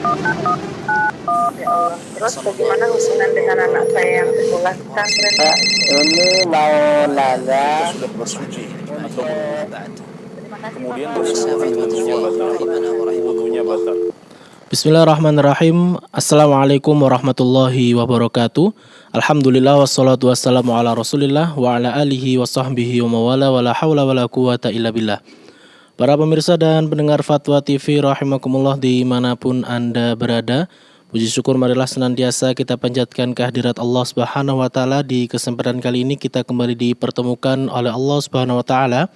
Ya Allah. Terus bagaimana hubungan dengan anak saya yang sekolah pesantren? Ini mau nanya sudah bersuci atau untuk Terima kasih kemudian Bapak. wudunya batal. Bismillahirrahmanirrahim. Assalamualaikum warahmatullahi wabarakatuh. Alhamdulillah wassalatu wassalamu ala rasulillah wa ala alihi wa sahbihi wa mawala wa la hawla wa la quwata illa billah. Para pemirsa dan pendengar Fatwa TV rahimakumullah dimanapun Anda berada, puji syukur marilah senantiasa kita panjatkan kehadirat Allah Subhanahu wa taala. Di kesempatan kali ini kita kembali dipertemukan oleh Allah Subhanahu wa taala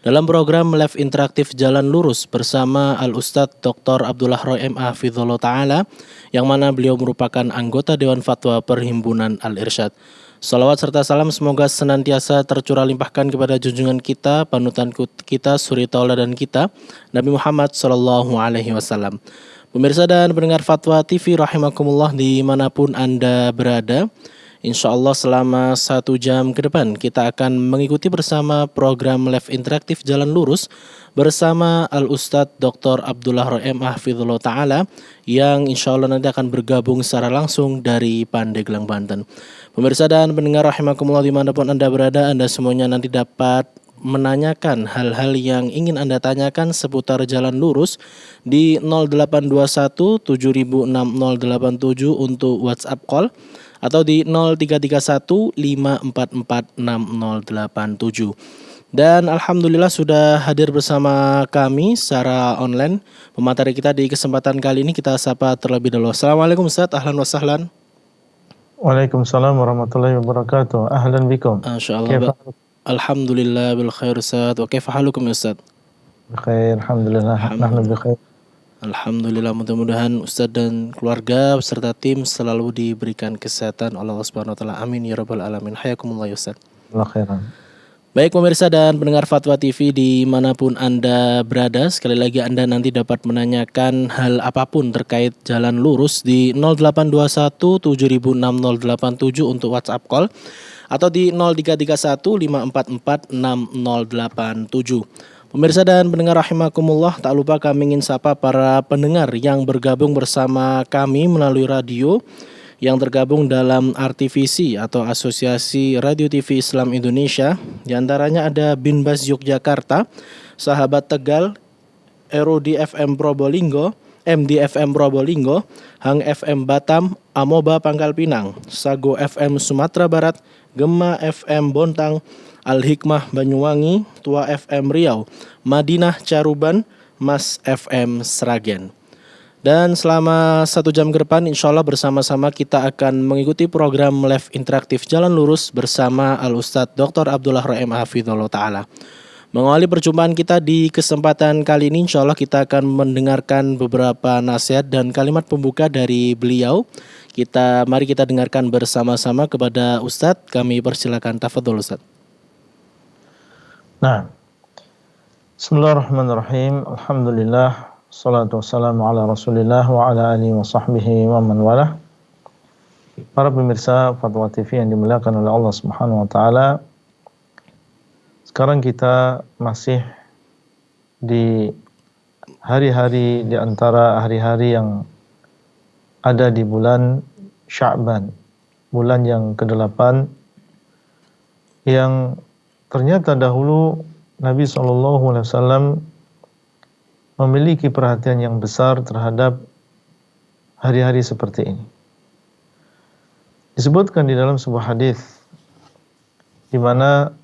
dalam program live interaktif Jalan Lurus bersama Al-Ustadz Dr. Abdullah Roy M.A. Hafizahullah Ta'ala, yang mana beliau merupakan anggota Dewan Fatwa Perhimpunan Al-Irsyad. Salawat serta salam semoga senantiasa tercurah limpahkan kepada junjungan kita, panutan kita, suri tauladan kita, Nabi Muhammad SAW. Pemirsa dan pendengar Fatwa TV rahimakumullah dimanapun Anda berada, insya Allah selama 1 jam ke depan kita akan mengikuti bersama program live interaktif Jalan Lurus bersama Al-Ustadz Dr. Abdullah Roy M.A. Hafizahullah Ta'ala, yang insya Allah nanti akan bergabung secara langsung dari Pandeglang, Banten. Pemirsa dan pendengar rahimakumullah dimanapun Anda berada, Anda semuanya nanti dapat menanyakan hal-hal yang ingin Anda tanyakan seputar Jalan Lurus di 0821 706087 untuk WhatsApp call, atau di 0331 544 6087. Dan alhamdulillah sudah hadir bersama kami secara online pemateri kita di kesempatan kali ini. Kita sapa terlebih dahulu. Assalamualaikum Ustaz, ahlan wa sahlan. Waalaikumsalam warahmatullahi wabarakatuh. Ahlan bikum. Insyaallah. Alhamdulillah bil khair Ustaz. Wa kaifa halukum Ustaz? Bikhair, alhamdulillah. Nahnu bikhair. Alhamdulillah, mudah-mudahan Ustaz dan keluarga beserta tim selalu diberikan kesehatan oleh Allah Subhanahu wa taala. Amin ya rabbal alamin. Hayakumullah ya Ustaz. Allah khairan. Baik pemirsa dan pendengar Fatwa TV dimanapun Anda berada, sekali lagi Anda nanti dapat menanyakan hal apapun terkait Jalan Lurus di 0821 706087 untuk WhatsApp call, atau di 0331 544 6087. Pemirsa dan pendengar rahimakumullah, tak lupa kami ingin sapa para pendengar yang bergabung bersama kami melalui radio, yang tergabung dalam RTVC atau Asosiasi Radio TV Islam Indonesia. Di antaranya ada Binbas Yogyakarta, Sahabat Tegal, Erodi FM Probolinggo, MDFM Probolinggo, Hang FM Batam, Amoba Pangkal Pinang, Sago FM Sumatera Barat, Gema FM Bontang, Al-Hikmah Banyuwangi, Tua FM Riau, Madinah Caruban, Mas FM Sragen. Dan selama 1 jam ke depan insya Allah bersama-sama kita akan mengikuti program live interaktif Jalan Lurus bersama Al-Ustadz Dr. Abdullah Roy M.A. Hafizahullah Ta'ala. Mengawali perjumpaan kita di kesempatan kali ini, insya Allah kita akan mendengarkan beberapa nasihat dan kalimat pembuka dari beliau. Mari kita dengarkan bersama-sama kepada Ustadz. Kami persilakan, tafadhol Ustadz. Nah, bismillahirrahmanirrahim. Alhamdulillah. Salatu wassalamu ala rasulillah wa ala alihi wa sahbihi wa man walah. Para pemirsa Fatwa TV yang dimuliakan oleh Allah Subhanahu wa taala, sekarang kita masih di hari-hari di antara hari-hari yang ada di bulan Sya'ban, bulan yang ke-8, yang ternyata dahulu Nabi SAW memiliki perhatian yang besar terhadap hari-hari seperti ini. Disebutkan di dalam sebuah hadis di mana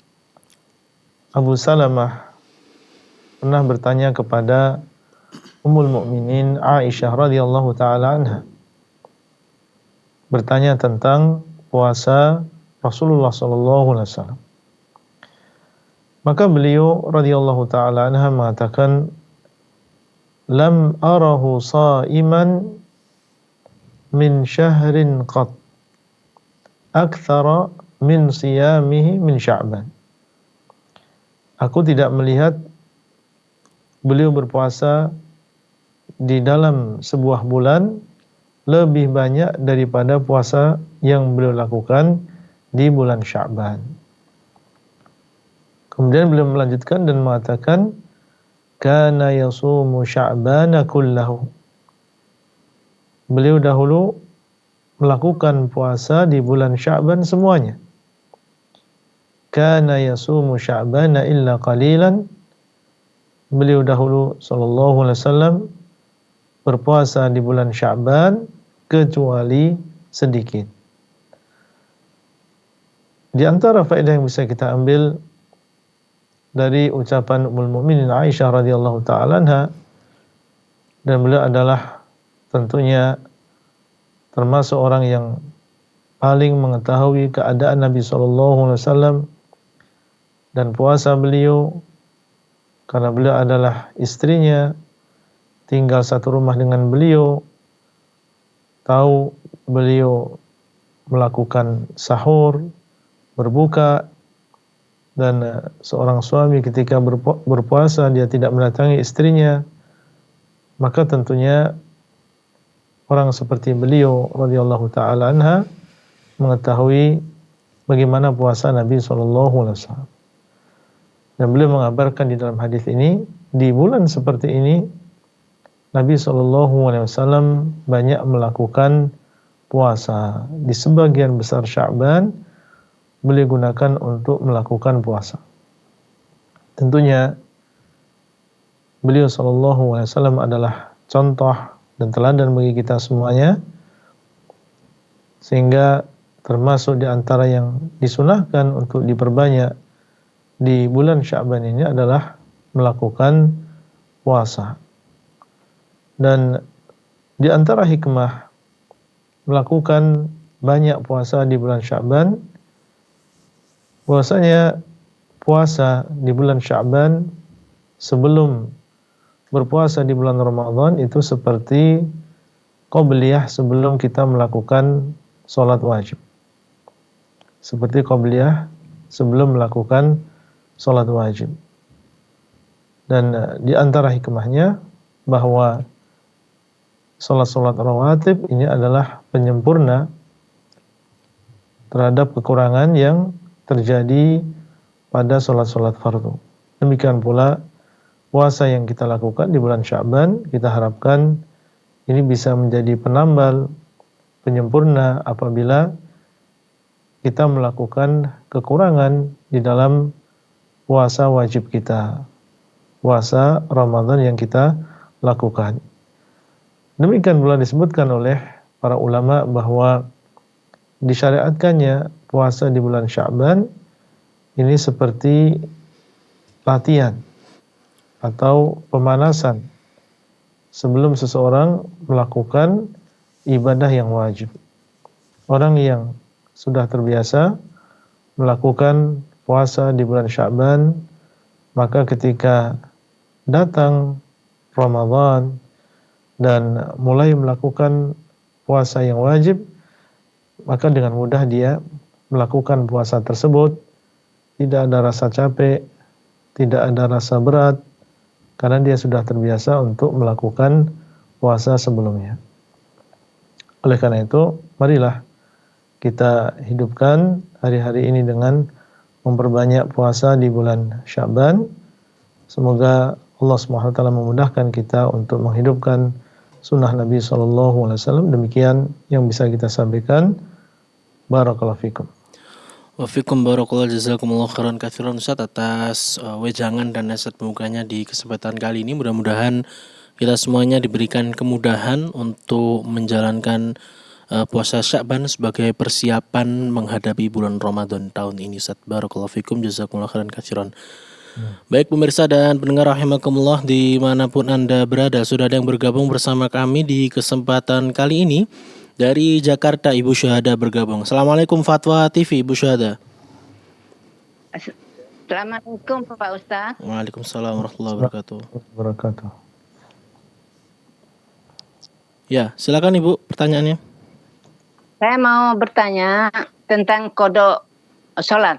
Abu Salamah pernah bertanya kepada Ummul Mukminin Aisyah radhiyallahu taala anha, bertanya tentang puasa Rasulullah sallallahu alaihi wasallam. Maka beliau radhiyallahu taala anha mengatakan, lam arahu sa'iman min syahrin qat akthara min siyamihi min Sya'ban. Aku tidak melihat beliau berpuasa di dalam sebuah bulan lebih banyak daripada puasa yang beliau lakukan di bulan Sya'ban. Kemudian beliau melanjutkan dan mengatakan, kana yasumu Sya'bana kullahu. beliau dahulu melakukan puasa di bulan Sya'ban semuanya. Kana yasumu Sya'bana illa qalilan. Beliau dahulu sallallahu alaihi wasallam berpuasa di bulan Sya'ban kecuali sedikit. Di antara faedah yang bisa kita ambil dari ucapan Ummul Mukminin Aisyah radhiyallahu taala anha, dan beliau adalah tentunya termasuk orang yang paling mengetahui keadaan Nabi sallallahu alaihi wasallam dan puasa beliau, karena beliau adalah istrinya, tinggal satu rumah dengan beliau, tahu beliau melakukan sahur, berbuka, dan seorang suami ketika berpuasa dia tidak mendatangi istrinya, maka tentunya orang seperti beliau radhiyallahu taala anha mengetahui bagaimana puasa Nabi sallallahu alaihi wasallam. Dan beliau mengabarkan di dalam hadis ini, di bulan seperti ini Nabi sallallahu alaihi wasallam banyak melakukan puasa. Di sebagian besar Sya'ban beliau gunakan untuk melakukan puasa. Tentunya beliau sallallahu alaihi wasallam adalah contoh dan teladan bagi kita semuanya, sehingga termasuk di antara yang disunahkan untuk diperbanyak di bulan Sya'ban ini adalah melakukan puasa. Dan di antara hikmah melakukan banyak puasa di bulan Sya'ban, bahwasanya puasa di bulan Sya'ban sebelum berpuasa di bulan Ramadan itu seperti qobliyah sebelum kita melakukan sholat wajib. Seperti qobliyah sebelum melakukan sholat wajib. Dan di antara hikmahnya bahwa sholat-sholat rawatib ini adalah penyempurna terhadap kekurangan yang terjadi pada sholat-sholat fardu. Demikian pula puasa yang kita lakukan di bulan Sya'ban, kita harapkan ini bisa menjadi penambal, penyempurna apabila kita melakukan kekurangan di dalam puasa wajib kita, puasa Ramadan yang kita lakukan. Demikian pula disebutkan oleh para ulama bahwa disyariatkannya puasa di bulan Sya'ban ini seperti latihan atau pemanasan sebelum seseorang melakukan ibadah yang wajib. Orang yang sudah terbiasa melakukan puasa di bulan Sya'ban, maka ketika datang Ramadan dan mulai melakukan puasa yang wajib, maka dengan mudah dia melakukan puasa tersebut, tidak ada rasa capek, tidak ada rasa berat, karena dia sudah terbiasa untuk melakukan puasa sebelumnya. Oleh karena itu, marilah kita hidupkan hari-hari ini dengan memperbanyak puasa di bulan Sya'ban. Semoga Allah Subhanahu wa taala memudahkan kita untuk menghidupkan sunnah Nabi sallallahu alaihi wasallam. Demikian yang bisa kita sampaikan. Barakallahu fikum. Wafikum barakallahu jazakumullah khairan katsiran Ustaz atas wejangan dan nasihat pembukanya di kesempatan kali ini. Mudah-mudahan kita semuanya diberikan kemudahan untuk menjalankan puasa Sya'ban sebagai persiapan menghadapi bulan Ramadan tahun ini Ustaz. Barakallahu fikum jazakumullah khairan katsiran. Baik pemirsa dan pendengar rahimakumullah dimanapun Anda berada, sudah ada yang bergabung bersama kami di kesempatan kali ini. Dari Jakarta Ibu Syuhada bergabung. Assalamualaikum Fatwa TV Ibu Syuhada. Assalamualaikum Pak Ustaz. Waalaikumsalam warahmatullahi wabarakatuh. Ya, silakan Ibu pertanyaannya. Saya mau bertanya tentang kodok sholat.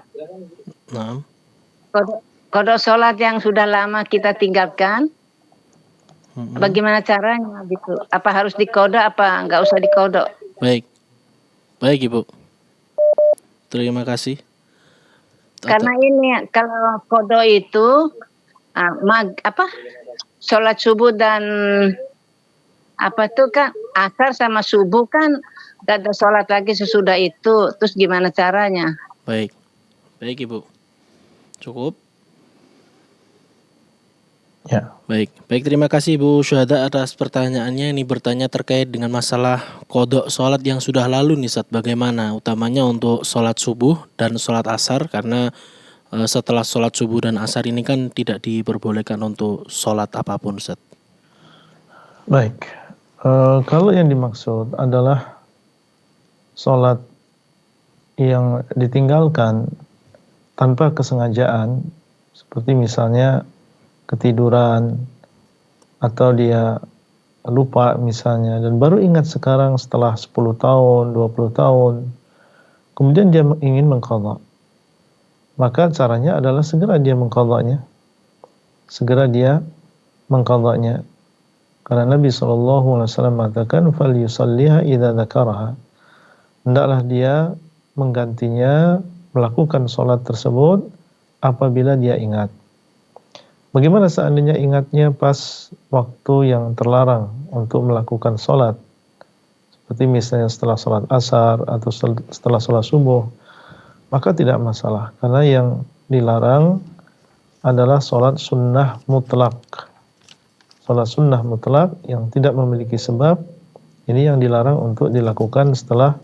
Nah. Kodok sholat yang sudah lama kita tinggalkan. Bagaimana caranya gitu? Apa harus dikodok apa nggak usah dikodok? Baik Ibu. Terima kasih. Karena ini kalau kodok itu sholat subuh dan Apa tuh kan asar sama subuh kan gak ada sholat lagi sesudah itu. Terus gimana caranya? Baik. Baik Ibu. Cukup? Ya. Baik, terima kasih Ibu Syuhada atas pertanyaannya. Ini bertanya terkait dengan masalah kodok sholat yang sudah lalu nih Ustaz. Bagaimana? Utamanya untuk sholat subuh dan sholat asar, karena setelah sholat subuh dan asar ini kan tidak diperbolehkan untuk sholat apapun Ustaz. Baik. Kalau yang dimaksud adalah sholat yang ditinggalkan tanpa kesengajaan, seperti misalnya ketiduran atau dia lupa misalnya dan baru ingat sekarang setelah 10 tahun, 20 tahun, kemudian dia ingin mengqadha. Maka caranya adalah segera dia mengqadhanya. Segera dia mengqadhanya. Karena Nabi SAW mengatakan falyusalliha idza dzakaraha. Hendaklah dia menggantinya, melakukan sholat tersebut apabila dia ingat. Bagaimana seandainya ingatnya pas waktu yang terlarang untuk melakukan sholat, seperti misalnya setelah sholat asar atau setelah sholat subuh, maka tidak masalah, karena yang dilarang adalah sholat sunnah mutlak. Sholat sunnah mutlak yang tidak memiliki sebab, ini yang dilarang untuk dilakukan setelah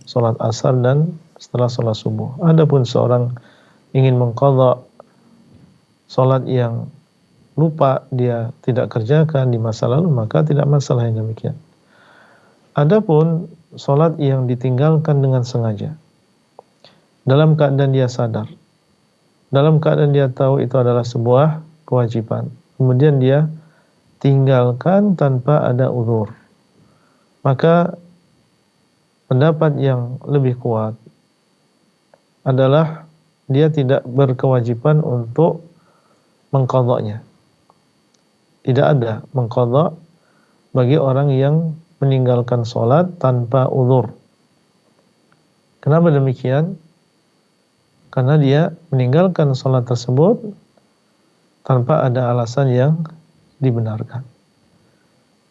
sholat asar dan setelah sholat subuh. Adapun seorang ingin mengqadha sholat yang lupa dia tidak kerjakan di masa lalu, maka tidak masalah yang demikian. Adapun sholat yang ditinggalkan dengan sengaja, dalam keadaan dia sadar, dalam keadaan dia tahu itu adalah sebuah kewajiban, kemudian dia tinggalkan tanpa ada uzur, maka pendapat yang lebih kuat adalah dia tidak berkewajiban untuk mengqadhanya. Tidak ada mengqadha bagi orang yang meninggalkan sholat tanpa uzur. Kenapa demikian? Karena dia meninggalkan sholat tersebut tanpa ada alasan yang dibenarkan.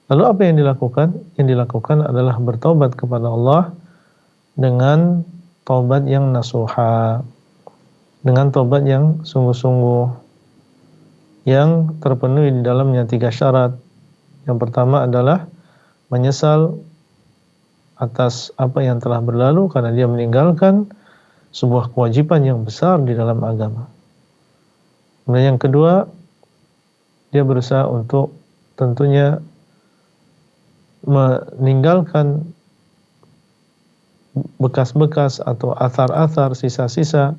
Lalu apa yang dilakukan? Yang dilakukan adalah bertobat kepada Allah dengan taubat yang nasuha, dengan taubat yang sungguh-sungguh, yang terpenuhi di dalamnya 3 syarat. Yang pertama adalah menyesal atas apa yang telah berlalu karena dia meninggalkan sebuah kewajiban yang besar di dalam agama. Kemudian yang kedua, dia berusaha untuk tentunya meninggalkan bekas-bekas atau athar-athar, sisa-sisa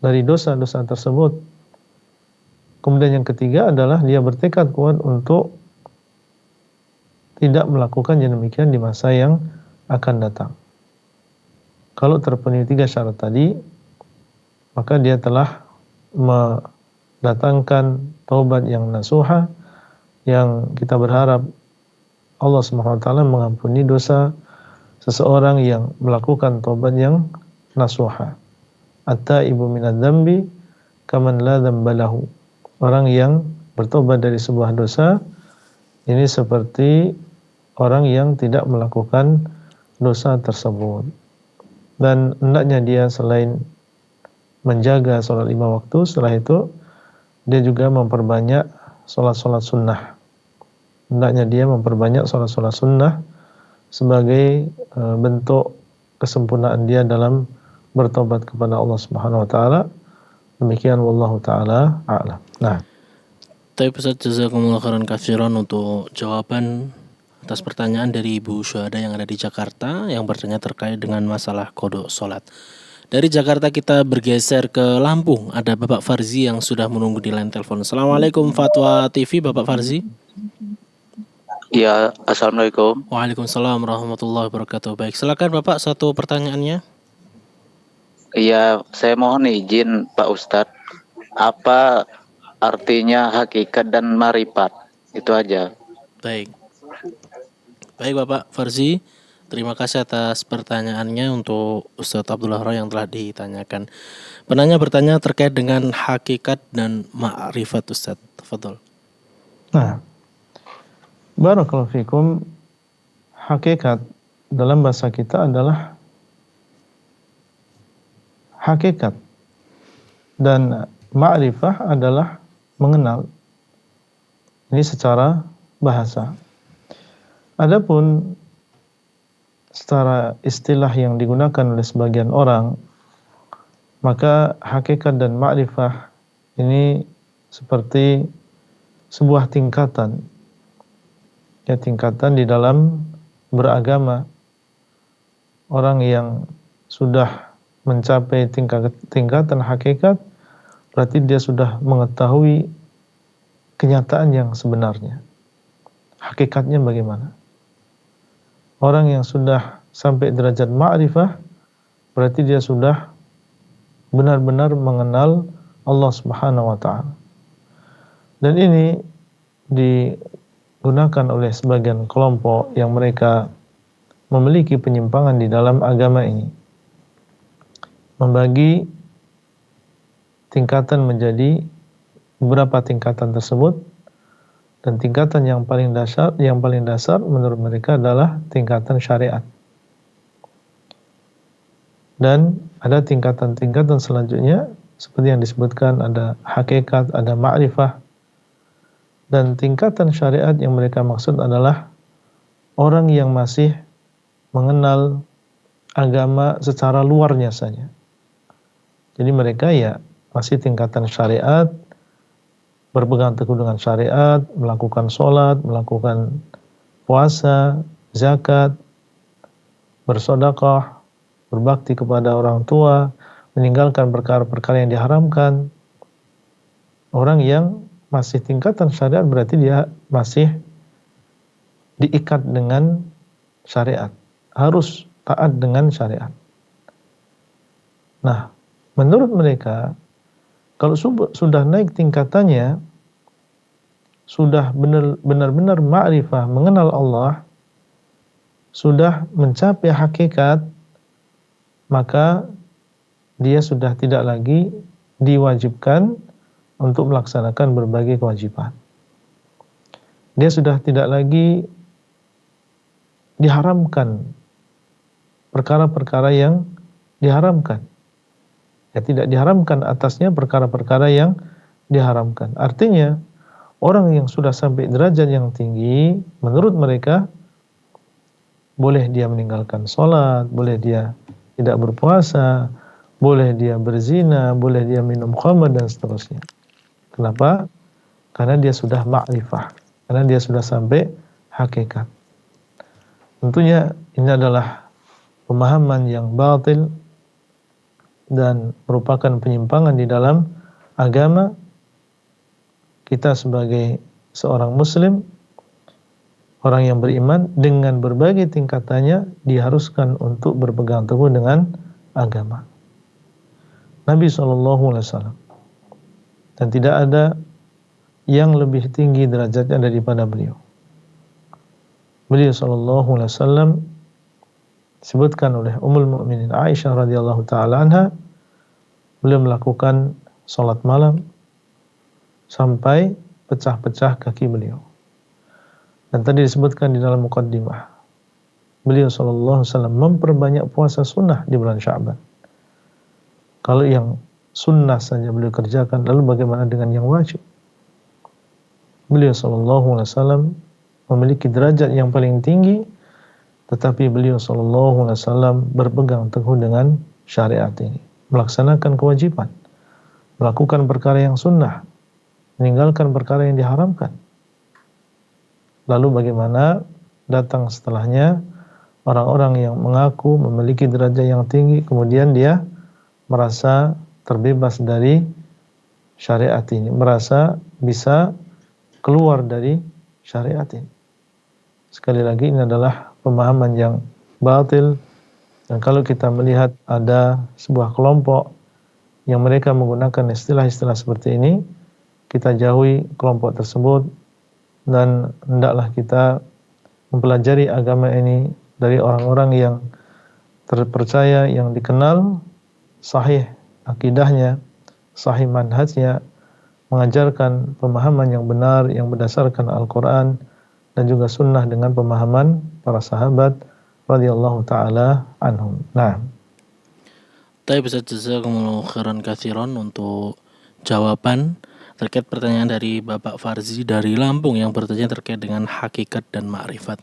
dari dosa-dosa tersebut. Kemudian yang ketiga adalah dia bertekad kuat untuk tidak melakukan yang demikian di masa yang akan datang. Kalau terpenuhi 3 syarat tadi, maka dia telah mendatangkan taubat yang nasuha, yang kita berharap Allah SWT mengampuni dosa seseorang yang melakukan taubat yang nasuha. At-taibu minadz dzambi kaman la dzamba lahu. Orang yang bertobat dari sebuah dosa ini seperti orang yang tidak melakukan dosa tersebut. Dan hendaknya dia selain menjaga sholat 5 waktu, setelah itu dia juga memperbanyak sholat-sholat sunnah. Hendaknya dia memperbanyak sholat-sholat sunnah sebagai bentuk kesempurnaan dia dalam bertobat kepada Allah Subhanahu wa taala. Demikian wallahu taala a'lam. Nah, Tapi Ustaz, jazakumullah khairan katsiran untuk jawaban atas pertanyaan dari Ibu Syuhada yang ada di Jakarta yang bertanya terkait dengan masalah qada sholat. Dari Jakarta kita bergeser ke Lampung. Ada Bapak Farzi yang sudah menunggu di line telepon. Assalamualaikum Fatwa TV, Bapak Farzi. Ya, assalamualaikum. Waalaikumsalam warahmatullahi wabarakatuh. Baik, silakan Bapak, satu pertanyaannya. Iya, saya mohon izin Pak Ustadz, apa artinya hakikat dan marifat? Itu aja. Baik. Baik Bapak Farzi, terima kasih atas pertanyaannya untuk Ustadz Abdullah Roy yang telah ditanyakan. Penanya bertanya terkait dengan hakikat dan ma'rifat Ustadz. Tafadhol. Nah, Barakallahu fikum. Hakikat dalam bahasa kita adalah hakikat, dan ma'rifah adalah mengenal. Ini secara bahasa. Adapun secara istilah yang digunakan oleh sebagian orang, maka hakikat dan ma'rifah ini seperti sebuah tingkatan. Ya, tingkatan di dalam beragama. Orang yang sudah mencapai tingkatan hakikat, berarti dia sudah mengetahui kenyataan yang sebenarnya. Hakikatnya bagaimana? Orang yang sudah sampai derajat ma'rifah, berarti dia sudah benar-benar mengenal Allah Subhanahu wa ta'ala. Dan ini digunakan oleh sebagian kelompok yang mereka memiliki penyimpangan di dalam agama ini, membagi tingkatan menjadi beberapa tingkatan tersebut, dan tingkatan yang paling dasar menurut mereka adalah tingkatan syariat. Dan ada tingkatan-tingkatan selanjutnya seperti yang disebutkan, ada hakikat, ada ma'rifah. Dan tingkatan syariat yang mereka maksud adalah orang yang masih mengenal agama secara luarnya saja. Jadi mereka ya masih tingkatan syariat, berpegang teguh dengan syariat, melakukan sholat, melakukan puasa, zakat, bersedekah, berbakti kepada orang tua, meninggalkan perkara-perkara yang diharamkan. Orang yang masih tingkatan syariat berarti dia masih diikat dengan syariat, harus taat dengan syariat. Nah, menurut mereka, kalau sudah naik tingkatannya, sudah benar-benar ma'rifah, mengenal Allah, sudah mencapai hakikat, maka dia sudah tidak lagi diwajibkan untuk melaksanakan berbagai kewajiban. Dia sudah tidak lagi diharamkan perkara-perkara yang diharamkan. Ya, tidak diharamkan atasnya perkara-perkara yang diharamkan. Artinya, orang yang sudah sampai derajat yang tinggi, menurut mereka, boleh dia meninggalkan sholat, boleh dia tidak berpuasa, boleh dia berzina, boleh dia minum khamr, dan seterusnya. Kenapa? Karena dia sudah ma'rifah, karena dia sudah sampai hakikat. Tentunya ini adalah pemahaman yang batil dan merupakan penyimpangan di dalam agama. Kita sebagai seorang muslim, orang yang beriman, dengan berbagai tingkatannya diharuskan untuk berpegang teguh dengan agama Nabi SAW. Dan tidak ada yang lebih tinggi derajatnya daripada beliau. Beliau SAW disebutkan oleh Ummul Mukminin Aisyah radhiyallahu taala anha, beliau melakukan salat malam sampai pecah-pecah kaki beliau. Dan tadi disebutkan di dalam muqaddimah, beliau SAW memperbanyak puasa sunnah di bulan Sya'ban. Kalau yang sunnah saja beliau kerjakan, lalu bagaimana dengan yang wajib? Beliau SAW memiliki derajat yang paling tinggi, tetapi beliau SAW berpegang teguh dengan syariat ini, melaksanakan kewajiban, melakukan perkara yang sunnah, meninggalkan perkara yang diharamkan. Lalu bagaimana datang setelahnya orang-orang yang mengaku memiliki derajat yang tinggi, kemudian dia merasa terbebas dari syariat ini, merasa bisa keluar dari syariat ini. Sekali lagi, ini adalah pemahaman yang batil. Dan kalau kita melihat ada sebuah kelompok yang mereka menggunakan istilah-istilah seperti ini, kita jauhi kelompok tersebut, dan hendaklah kita mempelajari agama ini dari orang-orang yang terpercaya, yang dikenal sahih akidahnya, sahih manhajnya, mengajarkan pemahaman yang benar yang berdasarkan Al-Quran dan juga sunnah dengan pemahaman para sahabat radhiyallahu taala anhum. Nah, Tapi bisa jazakumullahu khairan katsiran untuk jawaban terkait pertanyaan dari Bapak Farzi dari Lampung yang bertanya terkait dengan hakikat dan ma'rifat.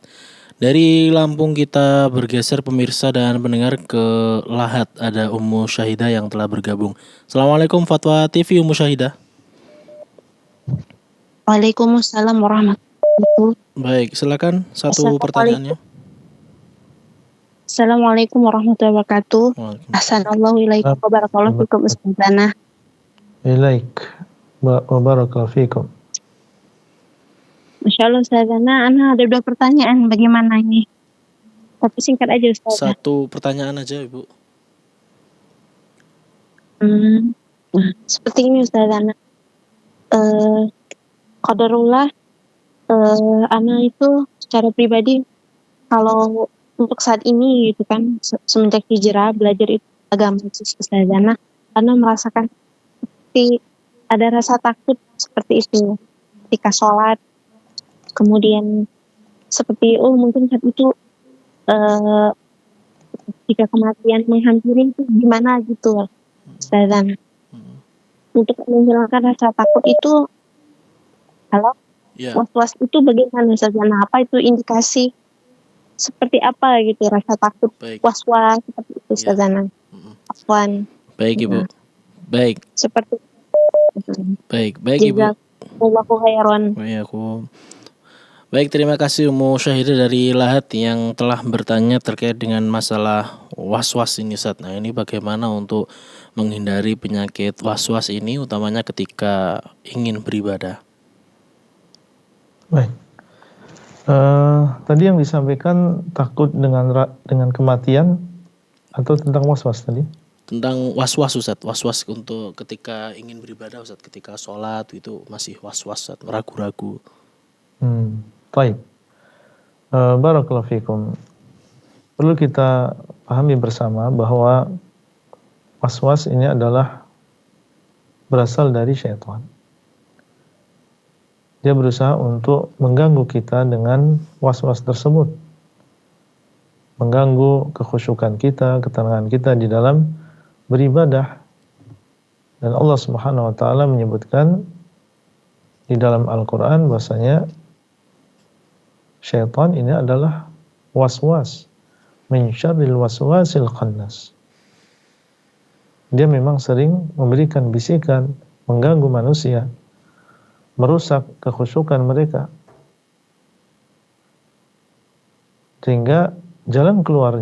Dari Lampung kita bergeser pemirsa dan pendengar ke Lahat, ada Ummu Syahidah yang telah bergabung. Assalamualaikum Fatwa TV Ummu Syahidah. Waalaikumsalam warahmatullahi wabarakatuh. Baik, silakan satu Assalamualaikum. pertanyaannya. Assalamualaikum warahmatullahi wabarakatuh. Waalaikumsalam. Assalamualaikum warahmatullahi wabarakatuh. Ustazana. ilaik wa barakallahu fikum. Masya Allah Ustazana, Ana ada 2 pertanyaan, bagaimana ini? Tapi singkat aja Ustazana. Satu pertanyaan aja Ibu. Nah, seperti ini Ustazana. Qadarullah, Ana itu secara pribadi kalau untuk saat ini gitu kan, semenjak hijrah belajar itu agama Ustazana, Ana merasakan seperti ada rasa takut seperti itu ketika sholat. Kemudian seperti mungkin saat itu jika kematian menghampiri itu gimana gitu Ustazana. Untuk menghilangkan rasa takut itu, kalau Ya, was-was itu bagaimana Ustazana? Apa itu indikasi seperti apa gitu rasa takut baik. was-was seperti itu Ustazana. Afwan. Baik Ibu. Baik, Seperti baik Ibu. Jazakumullahu khairan. Baik aku. Baik, terima kasih Ummu Syahidah dari Lahat yang telah bertanya terkait dengan masalah was-was ini Ustaz. Nah, ini bagaimana untuk menghindari penyakit was-was ini utamanya ketika ingin beribadah. Baik. Tadi yang disampaikan takut dengan kematian atau tentang was-was tadi? Tentang was-was Ustaz, was-was untuk ketika ingin beribadah Ustaz, ketika sholat itu masih was-was Ustaz, ragu-ragu. Baik. Barakallahu fikum. Perlu kita pahami bersama bahwa was-was ini adalah berasal dari syaitan. Dia berusaha untuk mengganggu kita dengan was-was tersebut. Mengganggu kekhusyukan kita, ketenangan kita di dalam beribadah. Dan Allah Subhanahu wa taala menyebutkan di dalam Al-Qur'an bahwasanya syaitan ini adalah was-was, min syarril waswasil khannas. Dia memang sering memberikan bisikan, mengganggu manusia, merusak kekhusyukan mereka. Sehingga jalan keluar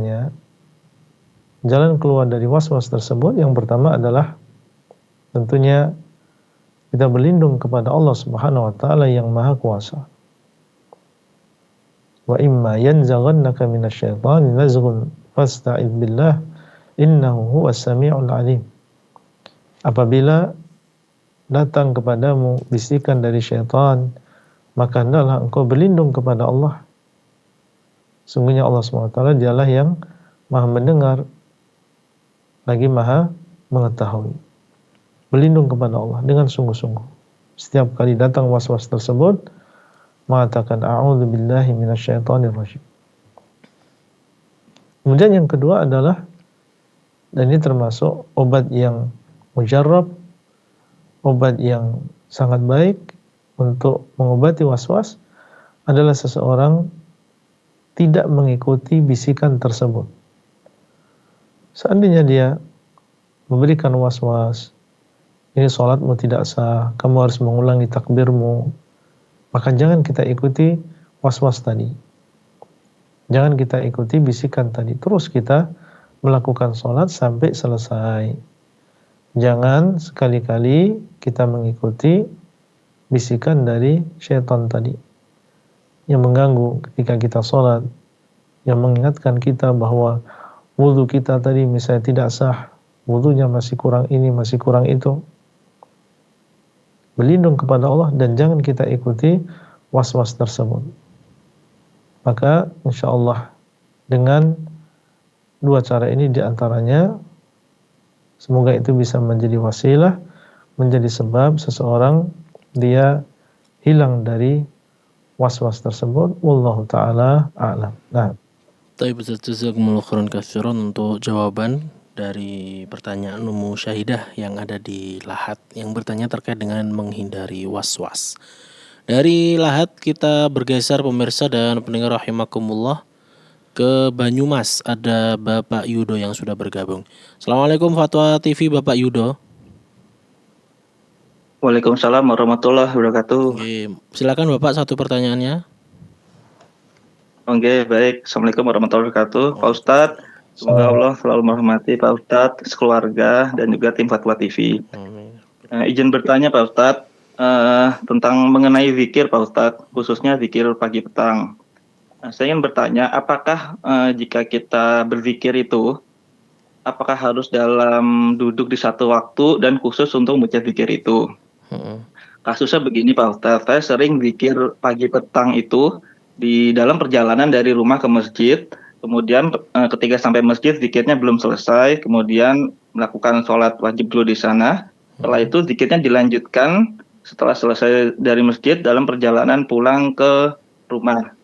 dari was-was tersebut yang pertama adalah tentunya kita berlindung kepada Allah Subhanahu wa taala yang Maha Kuasa. Wa imma yanzaghannaka minasyaitani nazghun fasta'idz billah innahu huwas samiul alim. Apabila datang kepadamu bisikan dari syaitan, maka hendaklah engkau berlindung kepada Allah. Sungguhnya Allah SWT dialah yang Maha mendengar lagi Maha mengetahui. Berlindung kepada Allah dengan sungguh-sungguh. Setiap kali datang was-was tersebut, mengatakan a'udzu billahi minasyaitonir rajim. Kemudian yang kedua adalah, dan ini termasuk obat yang mujarrab, obat yang sangat baik untuk mengobati was-was, adalah seseorang tidak mengikuti bisikan tersebut. Seandainya dia memberikan was-was, ini sholatmu tidak sah, kamu harus mengulangi takbirmu, maka jangan kita ikuti was-was tadi. Jangan kita ikuti bisikan tadi. Terus kita melakukan sholat sampai selesai. Jangan sekali-kali kita mengikuti bisikan dari syaitan tadi, yang mengganggu ketika kita sholat, yang mengingatkan kita bahwa wudhu kita tadi misalnya tidak sah, wudhunya masih kurang ini, masih kurang itu. Berlindung kepada Allah dan jangan kita ikuti was-was tersebut. Maka insya Allah dengan 2 cara ini diantaranya, semoga itu bisa menjadi wasilah, menjadi sebab seseorang dia hilang dari was-was tersebut. Wallahu taala a'lam. Nah, Baik Ustaz, jazakumullah khairan katsiran untuk jawaban dari pertanyaan Ummu Syahidah yang ada di Lahat yang bertanya terkait dengan menghindari was-was. Dari Lahat kita bergeser pemirsa dan pendengar rahimakumullah ke Banyumas. Ada Bapak Yudo yang sudah bergabung. Assalamualaikum Fatwa TV Bapak Yudo. Waalaikumsalam warahmatullahi wabarakatuh. Oke, silakan Bapak satu pertanyaannya. Oke, baik. Assalamualaikum warahmatullahi wabarakatuh. Pak Ustadz, semoga Allah selalu merahmati Pak Ustadz, sekeluarga, dan juga tim Fatwa TV. Izin bertanya Pak Ustadz, tentang mengenai zikir Pak Ustadz, khususnya zikir pagi petang. Saya ingin bertanya, apakah jika kita berzikir itu, apakah harus dalam duduk di satu waktu dan khusus untuk membaca zikir itu? Kasusnya begini Pak Ustadz, saya sering zikir pagi petang itu di dalam perjalanan dari rumah ke masjid, kemudian ketika sampai masjid zikirnya belum selesai, kemudian melakukan sholat wajib dulu di sana. Setelah itu zikirnya dilanjutkan setelah selesai dari masjid dalam perjalanan pulang ke rumah.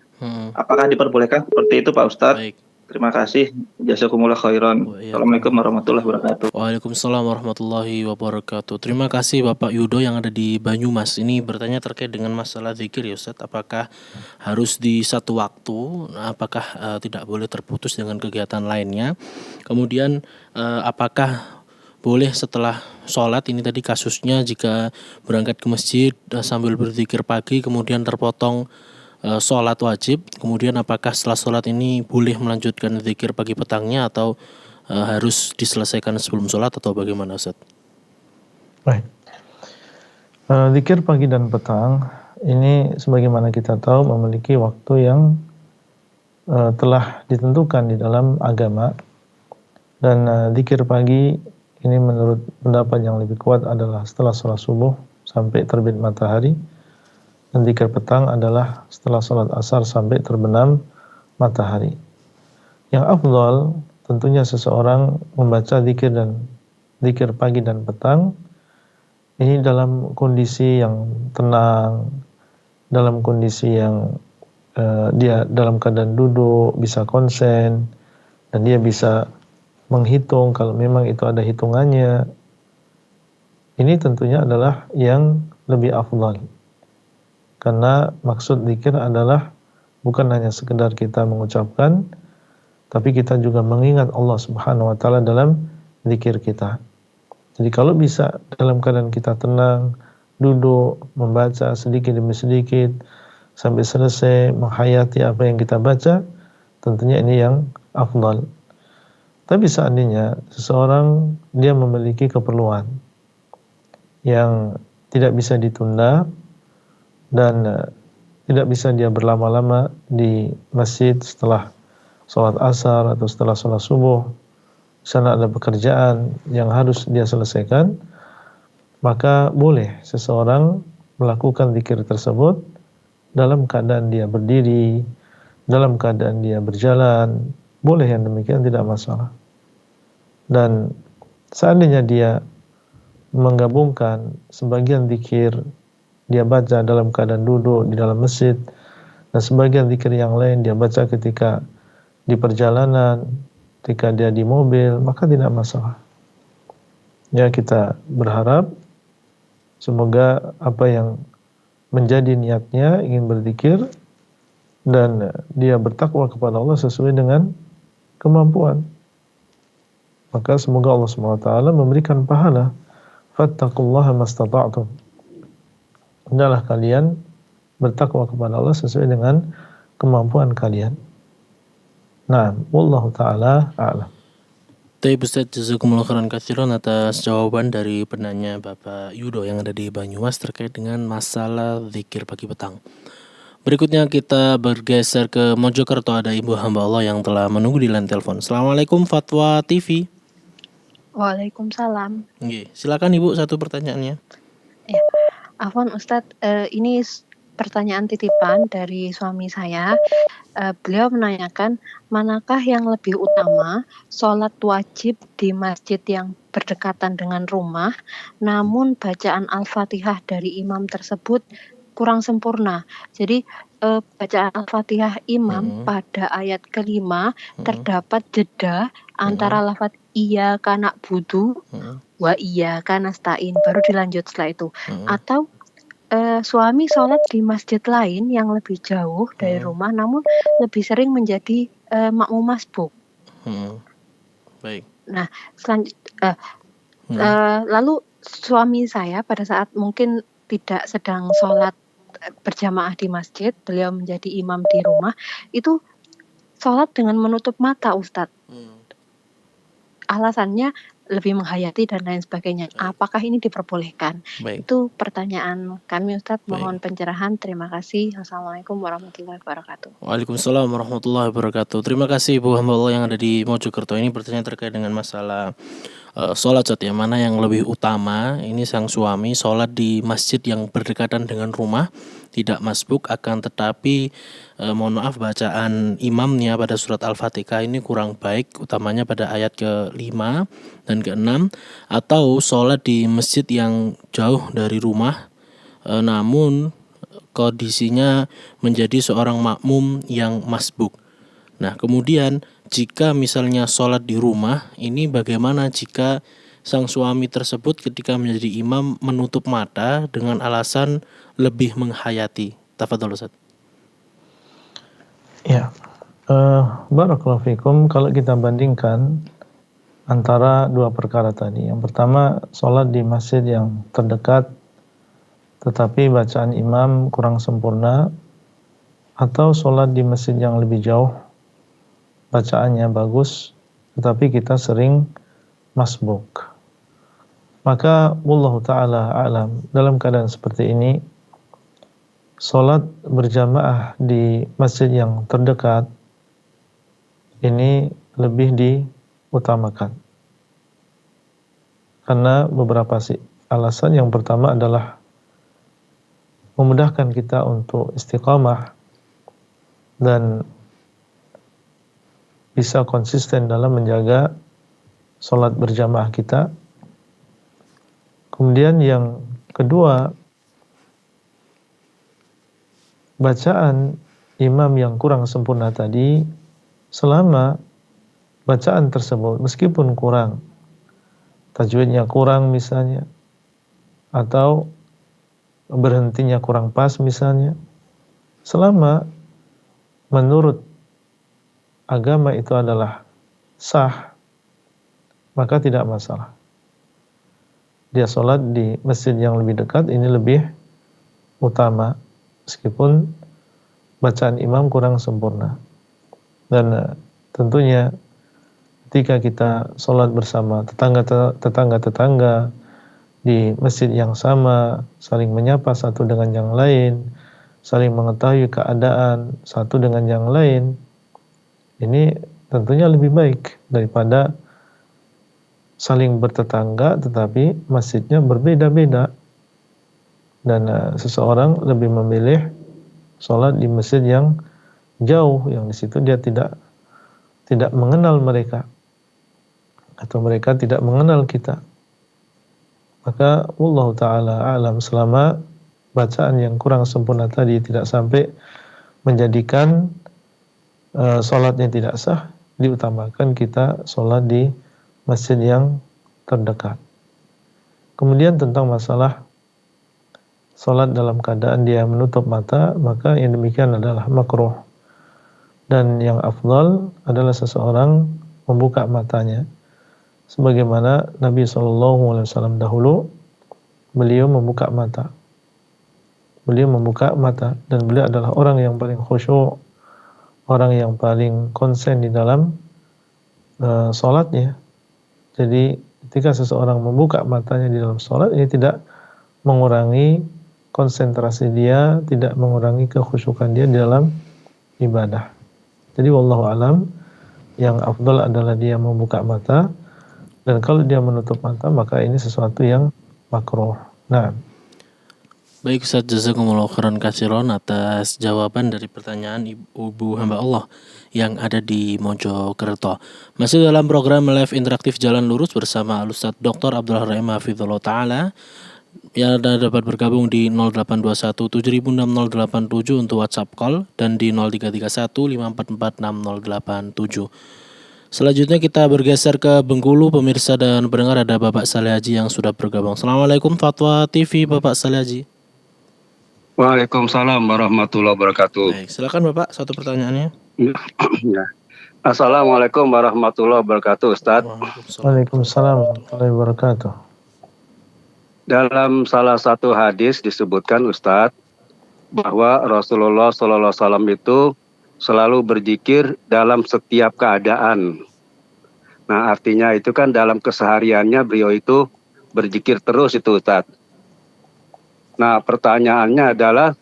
Apakah diperbolehkan seperti itu Pak Ustadz? Baik. Terima kasih. Jazakumullah khairan. Assalamualaikum warahmatullahi wabarakatuh. Waalaikumsalam warahmatullahi wabarakatuh. Terima kasih Bapak Yudo yang ada di Banyumas. Ini bertanya terkait dengan masalah zikir ya Ustaz. Apakah harus di satu waktu? Apakah tidak boleh terputus dengan kegiatan lainnya? Kemudian apakah boleh setelah sholat, ini tadi kasusnya jika berangkat ke masjid sambil berzikir pagi kemudian terpotong sholat wajib, kemudian apakah setelah sholat ini boleh melanjutkan zikir pagi petangnya atau harus diselesaikan sebelum sholat atau bagaimana Ustaz? baik. Zikir pagi dan petang ini sebagaimana kita tahu memiliki waktu yang telah ditentukan di dalam agama, dan zikir pagi ini menurut pendapat yang lebih kuat adalah setelah sholat subuh sampai terbit matahari, dan zikir petang adalah setelah sholat asar sampai terbenam matahari. Yang afdal tentunya seseorang membaca zikir pagi dan petang ini dalam kondisi yang tenang, dalam kondisi yang dia dalam keadaan duduk, bisa konsen, dan dia bisa menghitung kalau memang itu ada hitungannya. Ini tentunya adalah yang lebih afdal. Karena maksud zikir adalah bukan hanya sekedar kita mengucapkan, tapi kita juga mengingat Allah Subhanahu wa taala dalam zikir kita. Jadi kalau bisa dalam keadaan kita tenang, duduk, membaca sedikit demi sedikit sampai selesai, menghayati apa yang kita baca, tentunya ini yang afdal. Tapi seandainya seseorang dia memiliki keperluan yang tidak bisa ditunda, dan tidak bisa dia berlama-lama di masjid setelah sholat asar atau setelah sholat subuh, di sana ada pekerjaan yang harus dia selesaikan, maka boleh seseorang melakukan zikir tersebut dalam keadaan dia berdiri, dalam keadaan dia berjalan, boleh yang demikian, tidak masalah. Dan seandainya dia menggabungkan sebagian zikir dia baca dalam keadaan duduk di dalam masjid, dan sebagian zikir yang lain dia baca ketika di perjalanan, ketika dia di mobil, maka tidak masalah. Ya, kita berharap semoga apa yang menjadi niatnya ingin berzikir dan dia bertakwa kepada Allah sesuai dengan kemampuan, maka semoga Allah SWT memberikan pahala. Fattaqullaha mastata'tum. Hendaklah kalian bertakwa kepada Allah sesuai dengan kemampuan kalian. Nah, wallahu taala a'lam. Baik Ustaz, jazakumullah khairan katsiran atas jawaban dari penanya Bapak Yudo yang ada di Banyumas terkait dengan masalah zikir pagi petang. Berikutnya kita bergeser ke Mojokerto, ada Ibu hamba Allah yang telah menunggu di line telepon. Assalamualaikum Fatwa TV. Waalaikumsalam. Oke, silakan Ibu satu pertanyaannya. Ya, Afwan Ustadz, ini pertanyaan titipan dari suami saya. Beliau menanyakan, manakah yang lebih utama, sholat wajib di masjid yang berdekatan dengan rumah, namun bacaan Al-Fatihah dari imam tersebut kurang sempurna. Jadi bacaan Al-Fatihah imam pada ayat kelima terdapat jeda antara lafaz iyyaka na'budu wa iyyaka nasta'in, baru dilanjut setelah itu. Atau suami sholat di masjid lain yang lebih jauh dari rumah namun lebih sering menjadi makmum masbuk. Baik. Nah, lalu suami saya pada saat mungkin tidak sedang sholat berjamaah di masjid, beliau menjadi imam di rumah, itu sholat dengan menutup mata, Ustadz. Alasannya lebih menghayati dan lain sebagainya. Apakah ini diperbolehkan? Baik. Itu pertanyaan kami, Ustadz. Mohon pencerahan. Terima kasih. Assalamualaikum warahmatullahi wabarakatuh. Waalaikumsalam warahmatullahi wabarakatuh. Terima kasih Ibu hamba Allah yang ada di Mojokerto. Ini pertanyaan terkait dengan masalah sholat Ustadz ya. Mana yang lebih utama? Ini sang suami sholat di masjid yang berdekatan dengan rumah, tidak masbuk, akan tetapi mohon maaf bacaan imamnya pada surat Al-Fatihah ini kurang baik, utamanya pada ayat ke-5 dan ke-6, atau sholat di masjid yang jauh dari rumah namun kondisinya menjadi seorang makmum yang masbuk. Nah, kemudian jika misalnya sholat di rumah, ini bagaimana jika sang suami tersebut ketika menjadi imam menutup mata dengan alasan lebih menghayati? Tafadhol Ustaz. Ya, barakallahu fikum. Kalau kita bandingkan antara dua perkara tadi, yang pertama sholat di masjid yang terdekat tetapi bacaan imam kurang sempurna, atau sholat di masjid yang lebih jauh, bacaannya bagus tetapi kita sering masbuk, maka wallahu ta'ala a'lam, dalam keadaan seperti ini sholat berjamaah di masjid yang terdekat ini lebih diutamakan karena beberapa alasan. Yang pertama adalah memudahkan kita untuk istiqamah dan bisa konsisten dalam menjaga sholat berjamaah kita. Kemudian yang kedua, bacaan imam yang kurang sempurna tadi, selama bacaan tersebut meskipun kurang, tajwidnya kurang misalnya, atau berhentinya kurang pas misalnya, selama menurut agama itu adalah sah, maka tidak masalah. Dia sholat di masjid yang lebih dekat ini lebih utama meskipun bacaan imam kurang sempurna. Dan tentunya ketika kita sholat bersama tetangga-tetangga di masjid yang sama, saling menyapa satu dengan yang lain, saling mengetahui keadaan satu dengan yang lain, ini tentunya lebih baik daripada saling bertetangga tetapi masjidnya berbeda-beda. Dan seseorang lebih memilih sholat di masjid yang jauh, yang di situ dia tidak mengenal mereka atau mereka tidak mengenal kita. Maka wallahu ta'ala a'lam, selama bacaan yang kurang sempurna tadi tidak sampai menjadikan sholatnya tidak sah, diutamakan kita sholat di masjid yang terdekat. Kemudian tentang masalah sholat dalam keadaan dia menutup mata, maka yang demikian adalah makruh. Dan yang afdal adalah seseorang membuka matanya. Sebagaimana Nabi SAW dahulu, beliau membuka mata. Beliau membuka mata dan beliau adalah orang yang paling khusyuk, orang yang paling konsen di dalam sholatnya. Jadi ketika seseorang membuka matanya di dalam sholat, ini tidak mengurangi konsentrasi dia, tidak mengurangi kekhusyukan dia di dalam ibadah. Jadi wallahu alam, yang afdal adalah dia membuka mata, dan kalau dia menutup mata maka ini sesuatu yang makruh. Nah, baik Ustaz, jazakumullah khairan katsiran atas jawaban dari pertanyaan Ibu hamba Allah yang ada di Mojokerto. Masih dalam program live interaktif Jalan Lurus bersama Ustaz Dr. Abdullah Rahim Hafizullah Ta'ala. yang dapat bergabung di 0821 706087 untuk WhatsApp call dan di 0331 544 6087. Selanjutnya kita bergeser ke Bengkulu, pemirsa dan pendengar, ada Bapak Saleh Haji yang sudah bergabung. Assalamualaikum Fatwa TV, Bapak Saleh Haji. Waalaikumsalam warahmatullahi wabarakatuh. Baik, silakan Bapak, satu pertanyaannya. Ya. Assalamualaikum warahmatullahi wabarakatuh, Ustaz. Waalaikumsalam warahmatullahi wabarakatuh. Dalam salah satu hadis disebutkan, Ustaz, bahwa Rasulullah SAW itu selalu berzikir dalam setiap keadaan. Nah, artinya itu kan dalam kesehariannya beliau itu berzikir terus itu, Ustaz. Nah, pertanyaannya adalah,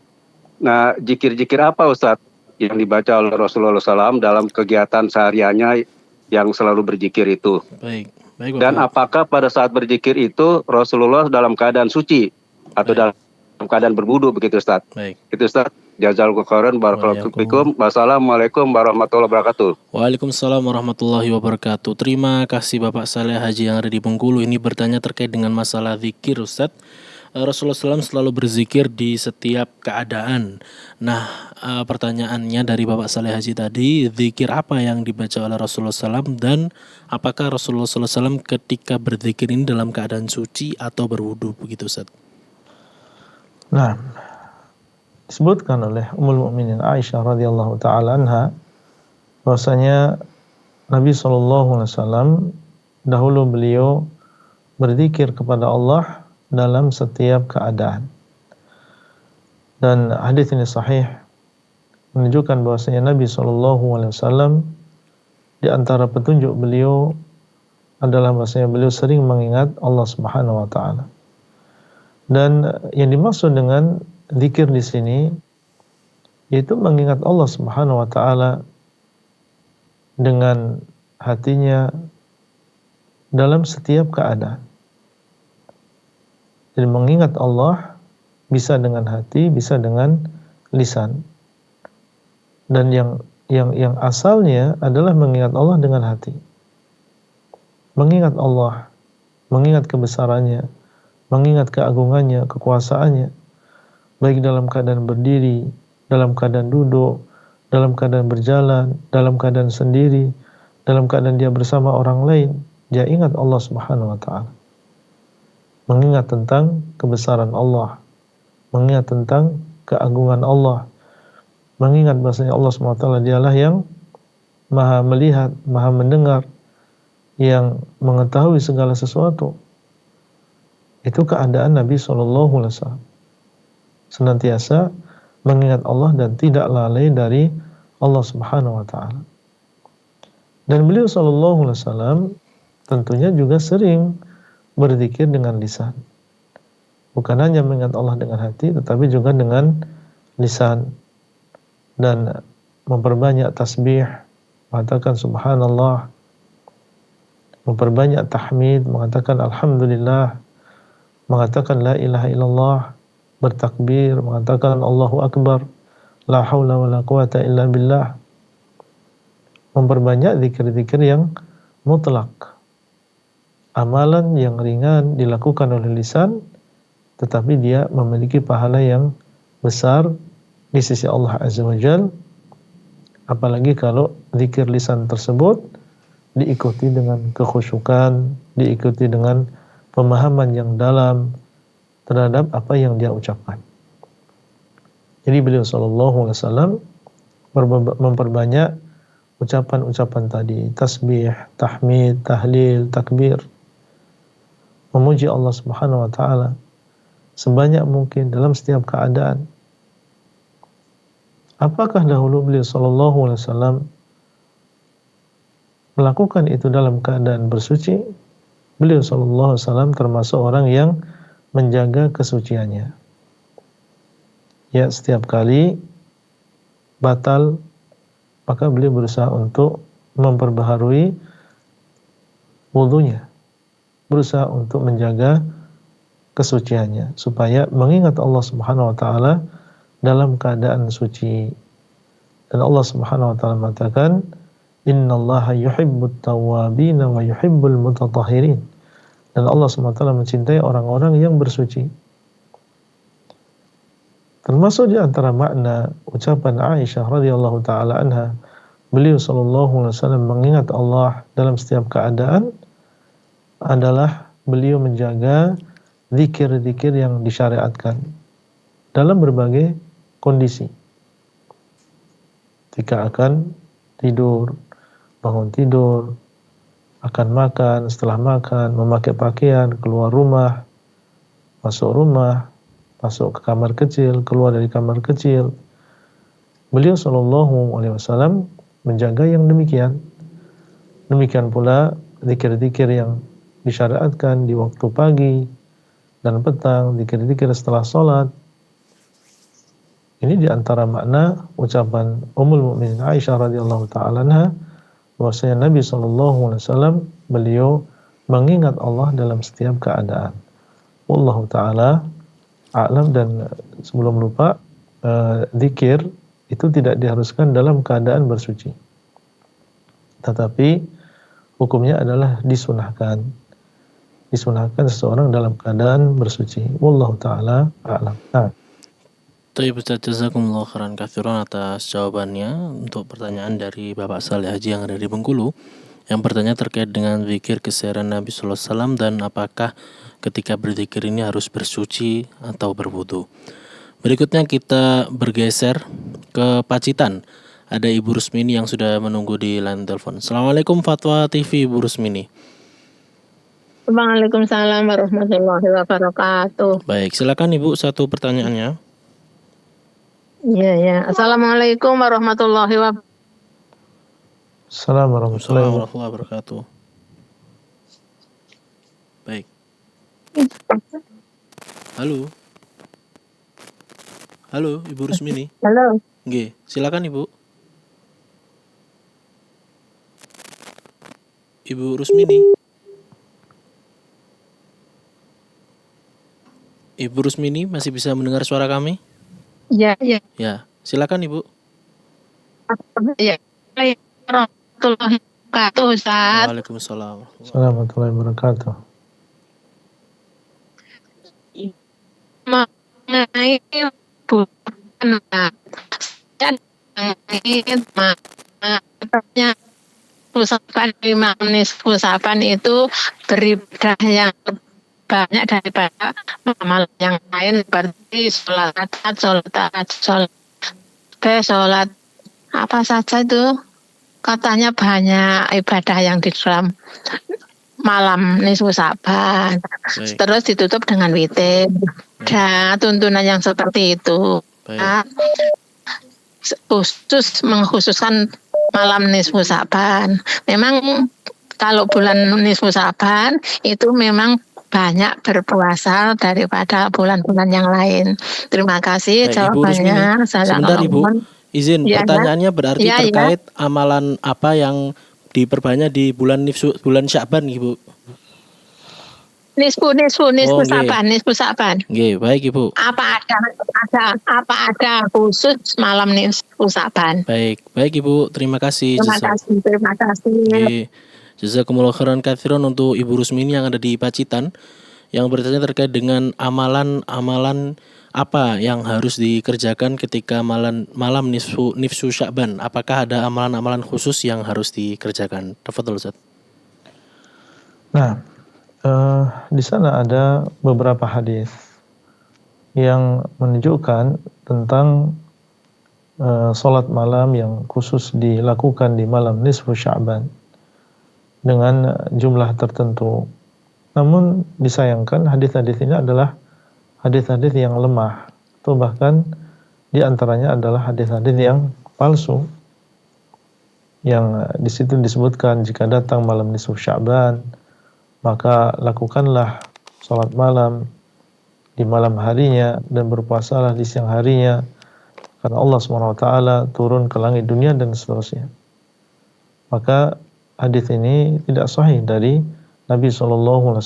nah, zikir-zikir apa, Ustaz, yang dibaca oleh Rasulullah SAW dalam kegiatan sehariannya yang selalu berzikir itu? Baik, Bapak. Dan apakah pada saat berzikir itu Rasulullah dalam keadaan suci atau dalam keadaan berwudu begitu, Ustaz? Baik. Itu, Ustaz. Jazakallahu khairan, barakallahu fikum. Wassalamualaikum warahmatullahi wabarakatuh. Waalaikumsalam warahmatullahi wabarakatuh. Terima kasih Bapak Saleh Haji yang ada di Bengkulu. Ini bertanya terkait dengan masalah zikir, Ustaz. Rasulullah SAW selalu berzikir di setiap keadaan. Nah, pertanyaannya dari Bapak Saleh Haji tadi, zikir apa yang dibaca oleh Rasulullah SAW dan apakah Rasulullah SAW ketika berzikir ini dalam keadaan suci atau berwudu begitu, Ustaz? Nah, disebutkan oleh Ummul Mukminin Aisyah radhiyallahu taala anha bahwasanya Nabi SAW dahulu beliau berzikir kepada Allah dalam setiap keadaan. Dan hadis ini sahih menunjukkan bahwasanya Nabi SAW di antara petunjuk beliau adalah bahwasanya beliau sering mengingat Allah Subhanahu wa taala. Dan yang dimaksud dengan zikir di sini yaitu mengingat Allah Subhanahu wa taala dengan hatinya dalam setiap keadaan. Jadi mengingat Allah bisa dengan hati, bisa dengan lisan. Dan yang asalnya adalah mengingat Allah dengan hati. Mengingat Allah, mengingat kebesarannya, mengingat keagungannya, kekuasaannya, baik dalam keadaan berdiri, dalam keadaan duduk, dalam keadaan berjalan, dalam keadaan sendiri, dalam keadaan dia bersama orang lain, dia ingat Allah Subhanahu wa taala. Mengingat tentang kebesaran Allah, mengingat tentang keagungan Allah, mengingat bahwasanya Allah Subhanahu wa taala dialah yang Maha melihat, Maha mendengar, yang mengetahui segala sesuatu. Itu keadaan Nabi SAW. Senantiasa mengingat Allah dan tidak lalai dari Allah Subhanahu wa taala. Dan beliau SAW tentunya juga sering berzikir dengan lisan. Bukan hanya mengingat Allah dengan hati, tetapi juga dengan lisan. Dan memperbanyak tasbih, mengatakan subhanallah, memperbanyak tahmid, mengatakan alhamdulillah, mengatakan la ilaha illallah, bertakbir, mengatakan Allahu Akbar, la haula wa la quwata illa billah. Memperbanyak zikir-zikir yang mutlak. Amalan yang ringan dilakukan oleh lisan, tetapi dia memiliki pahala yang besar di sisi Allah Azza wa Jalla. Apalagi kalau zikir lisan tersebut diikuti dengan kekhusyukan, diikuti dengan pemahaman yang dalam terhadap apa yang dia ucapkan. Jadi beliau SAW memperbanyak ucapan-ucapan tadi, tasbih, tahmid, tahlil, takbir, memuji Allah Subhanahu wa taala sebanyak mungkin dalam setiap keadaan. Apakah dahulu beliau SAW melakukan itu dalam keadaan bersuci? Beliau SAW termasuk orang yang menjaga kesuciannya. Ya, setiap kali batal, maka beliau berusaha untuk memperbaharui wudunya, berusaha untuk menjaga kesuciannya, supaya mengingat Allah Subhanahu wa taala dalam keadaan suci. Dan Allah Subhanahu wa taala mengatakan, innallaha yuhibbut tawwabin wa yuhibbul mutatahhirin. Dan Allah SWT mencintai orang-orang yang bersuci Termasuk di antara makna ucapan Aisyah radhiyallahu taala anha, beliau sallallahu alaihi wasallam mengingat Allah dalam setiap keadaan adalah beliau menjaga zikir-zikir yang disyariatkan dalam berbagai kondisi. Ketika akan tidur, bangun tidur, akan makan, setelah makan, memakai pakaian, keluar rumah, masuk ke kamar kecil, keluar dari kamar kecil. Beliau sallallahu alaihi wasallam menjaga yang demikian. Demikian pula zikir-zikir yang disyariatkan di waktu pagi dan petang, zikir-zikir setelah sholat. Ini di antara makna ucapan Ummul Mukminin Aisyah radhiyallahu taala anha bahwasanya Nabi sallallahu alaihi wasallam beliau mengingat Allah dalam setiap keadaan. Wallahu taala a'lam. Dan sebelum lupa, zikir itu tidak diharuskan dalam keadaan bersuci, tetapi hukumnya adalah disunahkan seseorang dalam keadaan bersuci. Wallahu taala a'lam. Baik Ustaz, jazakumullah khairan katsiran atas jawabannya untuk pertanyaan dari Bapak Saleh Haji yang ada di Bengkulu, yang bertanya terkait dengan zikir keseharian Nabi sallallahu alaihi wasallam dan apakah ketika berzikir ini harus bersuci atau berwudu. Berikutnya kita bergeser ke Pacitan. Ada Ibu Rusmini yang sudah menunggu di line telepon. Assalamualaikum Fatwa TV Ibu Rusmini. Waalaikumsalam warahmatullahi wabarakatuh. Baik, silakan Ibu, satu pertanyaannya. Iya. Assalamualaikum warahmatullahi wabarakatuh. Assalamualaikum warahmatullahi wabarakatuh. Baik. Halo, Ibu Rusmini. Halo. Nggih, silakan Ibu. Ibu Rusmini. Ibu Rusmini masih bisa mendengar suara kami? Iya. Ya, silakan Ibu. Iya. Warahmatullahi wabarakatuh, Ustaz. Waalaikumsalam. Warahmatullahi wabarakatuh. Mengenai usapan usapan itu beribadah yang banyak daripada amal yang lain, seperti sholat apa saja itu katanya banyak ibadah yang di dalam malam nisfu Sa'ban. Terus ditutup dengan witir. Dan tuntunan yang seperti itu. Nah, mengkhususkan malam nisfu Sa'ban. Memang kalau bulan nisfu Sa'ban itu memang banyak berpuasa daripada bulan-bulan yang lain. Terima kasih jawabannya. Sebentar Ibu, izin pertanyaannya berarti terkait amalan apa yang diperbanyak di bulan Sya'ban Ibu? Nisfu Sa'ban. Nggih, baik Ibu. Apa ada khusus malam nisfu Sa'ban? Baik Ibu, terima kasih. Terima kasih. Nggih. Jazakumullah khairan katsiran untuk Ibu Rusmini yang ada di Pacitan yang bertanya terkait dengan amalan apa yang harus dikerjakan ketika malam nisfu Sya'ban. Apakah ada amalan-amalan khusus yang harus dikerjakan? Tafadhol Ustaz. Nah, di sana ada beberapa hadis yang menunjukkan tentang sholat malam yang khusus dilakukan di malam nisfu Sya'ban dengan jumlah tertentu. Namun disayangkan hadis-hadis ini adalah hadis-hadis yang lemah, atau bahkan di antaranya adalah hadis-hadis yang palsu. Yang di situ disebutkan jika datang malam nisfu Sya'ban, maka lakukanlah sholat malam di malam harinya dan berpuasalah di siang harinya karena Allah SWT turun ke langit dunia dan seterusnya. Maka hadis ini tidak sahih dari Nabi SAW.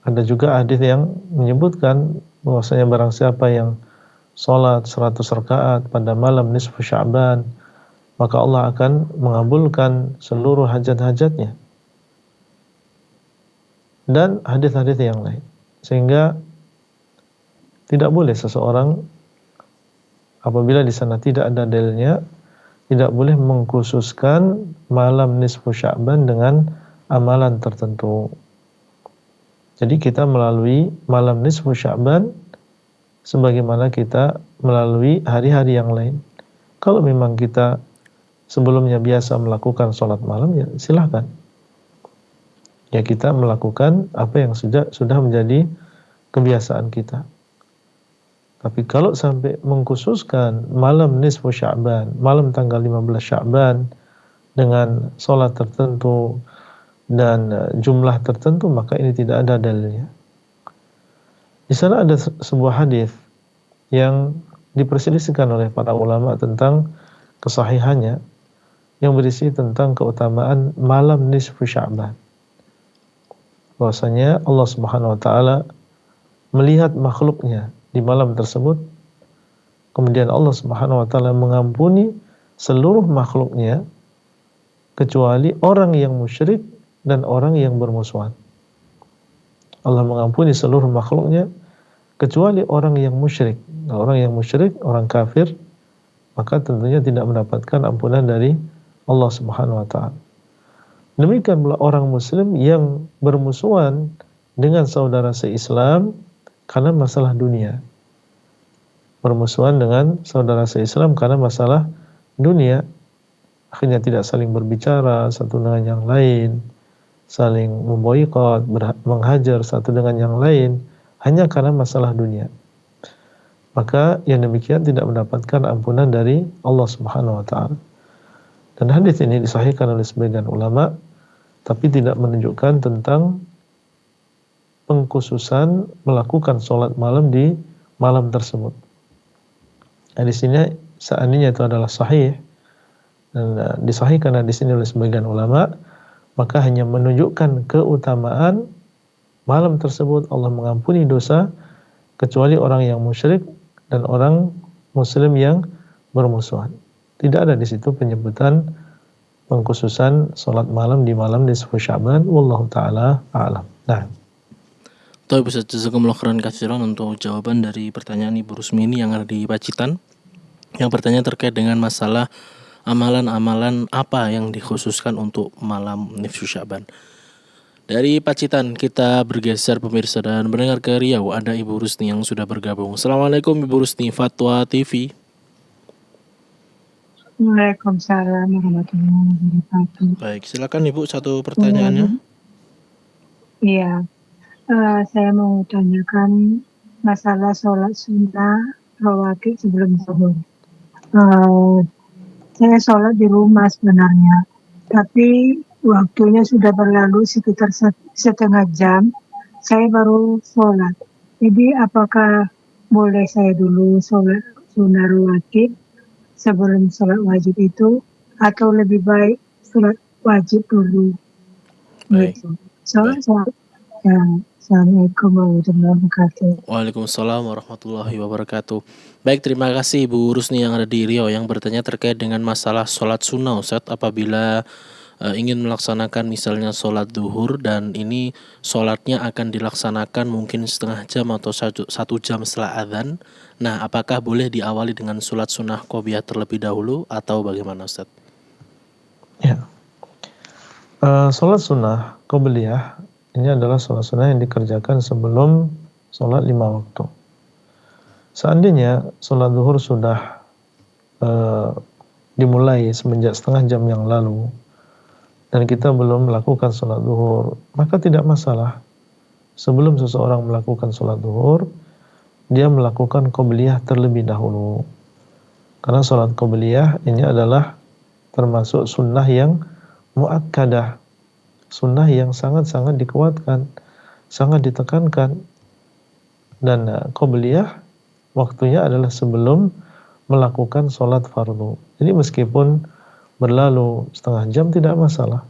Ada juga hadis yang menyebutkan bahwasanya barang siapa yang sholat 100 rakaat pada malam nisfu Sya'ban, maka Allah akan mengabulkan seluruh hajat-hajatnya. Dan hadis-hadis yang lain. Sehingga Tidak boleh seseorang apabila di sana tidak ada dalilnya, tidak boleh mengkhususkan malam nisfu Sya'ban dengan amalan tertentu. Jadi kita melalui malam nisfu Sya'ban sebagaimana kita melalui hari-hari yang lain. Kalau memang kita sebelumnya biasa melakukan sholat malam, ya silahkan. Ya kita melakukan apa yang sudah menjadi kebiasaan kita. Tapi kalau sampai mengkhususkan malam nisfu Sya'ban, malam tanggal 15 Sya'ban dengan sholat tertentu dan jumlah tertentu, maka ini tidak ada dalilnya. Di sana ada sebuah hadis yang diperselisihkan oleh para ulama tentang kesahihannya, yang berisi tentang keutamaan malam nisfu Sya'ban. Bahwasanya Allah Subhanahu wa taala melihat makhluknya di malam tersebut, kemudian Allah Subhanahu wa taala mengampuni seluruh makhluknya kecuali orang yang musyrik dan orang yang bermusuhan. Allah mengampuni seluruh makhluknya kecuali orang yang musyrik. Nah, orang yang musyrik, orang kafir, maka tentunya tidak mendapatkan ampunan dari Allah Subhanahu wa taala. Demikian pula orang muslim yang bermusuhan dengan saudara se-Islam karena masalah dunia. Bermusuhan dengan saudara se-Islam karena masalah dunia, akhirnya tidak saling berbicara satu dengan yang lain, saling memboikot, menghajar satu dengan yang lain hanya karena masalah dunia. Maka yang demikian tidak mendapatkan ampunan dari Allah Subhanahu wa taala. Dan hadis ini disahihkan oleh sebagian ulama, tapi tidak menunjukkan tentang pengkhususan melakukan sholat malam di malam tersebut. Nah, di sini seandainya itu adalah sahih dan disahihkan hadis ini oleh sebagian ulama, maka hanya menunjukkan keutamaan malam tersebut. Allah mengampuni dosa kecuali orang yang musyrik dan orang muslim yang bermusuhan. Tidak ada di situ penyebutan pengkhususan sholat malam di malam nisfu Sya'ban. Wallahu taala a'lam. Nah. Baik, Ustaz, jazakumullah khairan katsiran untuk jawaban dari pertanyaan Ibu Rusmini yang ada di Pacitan, yang bertanya terkait dengan masalah amalan-amalan apa yang dikhususkan untuk malam nisfu Sya'ban. Dari Pacitan kita bergeser pemirsa dan mendengar ke Riau, ada Ibu Rusni yang sudah bergabung. Assalamualaikum Ibu Rusni, Fatwa TV. Waalaikumsalam warahmatullahi wabarakatuh. Baik, silakan Ibu, satu pertanyaannya. Iya, saya mau tanyakan masalah sholat sunnah rawatib sebelum zuhur. Saya sholat di rumah sebenarnya, tapi waktunya sudah berlalu sekitar setengah jam, saya baru sholat. Jadi apakah boleh saya dulu sholat sunnah rawatib sebelum sholat wajib itu, atau lebih baik sholat wajib dulu? Baik. Assalamualaikum warahmatullahi wabarakatuh. Waalaikumsalam warahmatullahi wabarakatuh. Baik, terima kasih Ibu Rusni yang ada di Riau yang bertanya terkait dengan masalah sholat sunnah, Ustaz, apabila ingin melaksanakan misalnya sholat duhur dan ini sholatnya akan dilaksanakan mungkin setengah jam atau satu jam setelah adzan. Nah, apakah boleh diawali dengan sholat sunnah qobliyah terlebih dahulu atau bagaimana, Ustaz? Ya, sholat sunnah qobliyah ini adalah sholat sunnah yang dikerjakan sebelum sholat 5 waktu. Seandainya sholat duhur sudah dimulai semenjak setengah jam yang lalu dan kita belum melakukan sholat duhur, maka tidak masalah. Sebelum seseorang melakukan sholat duhur, dia melakukan qobliyah terlebih dahulu. Karena sholat qobliyah ini adalah termasuk sunnah yang muakkadah, sunnah yang sangat-sangat dikuatkan, sangat ditekankan. Dan qobliyah waktunya adalah sebelum melakukan sholat fardu. Jadi meskipun berlalu setengah jam tidak masalah.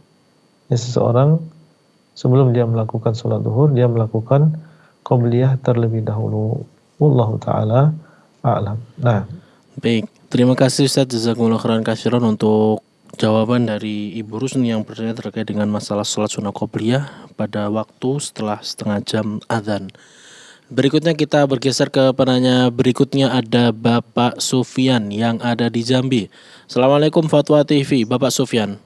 Ya, seseorang sebelum dia melakukan sholat duhur, dia melakukan qobliyah terlebih dahulu. Wallahu ta'ala a'lam. Nah. Baik, terima kasih Ustaz, jazakumullah khairan katsiran untuk jawaban dari Ibu Rusni yang bertanya terkait dengan masalah sholat sunnah qobliyah pada waktu setelah setengah jam adzan. Berikutnya kita bergeser ke penanya berikutnya, ada Bapak Sufyan yang ada di Jambi. Assalamualaikum Fatwa TV, Bapak Sufyan.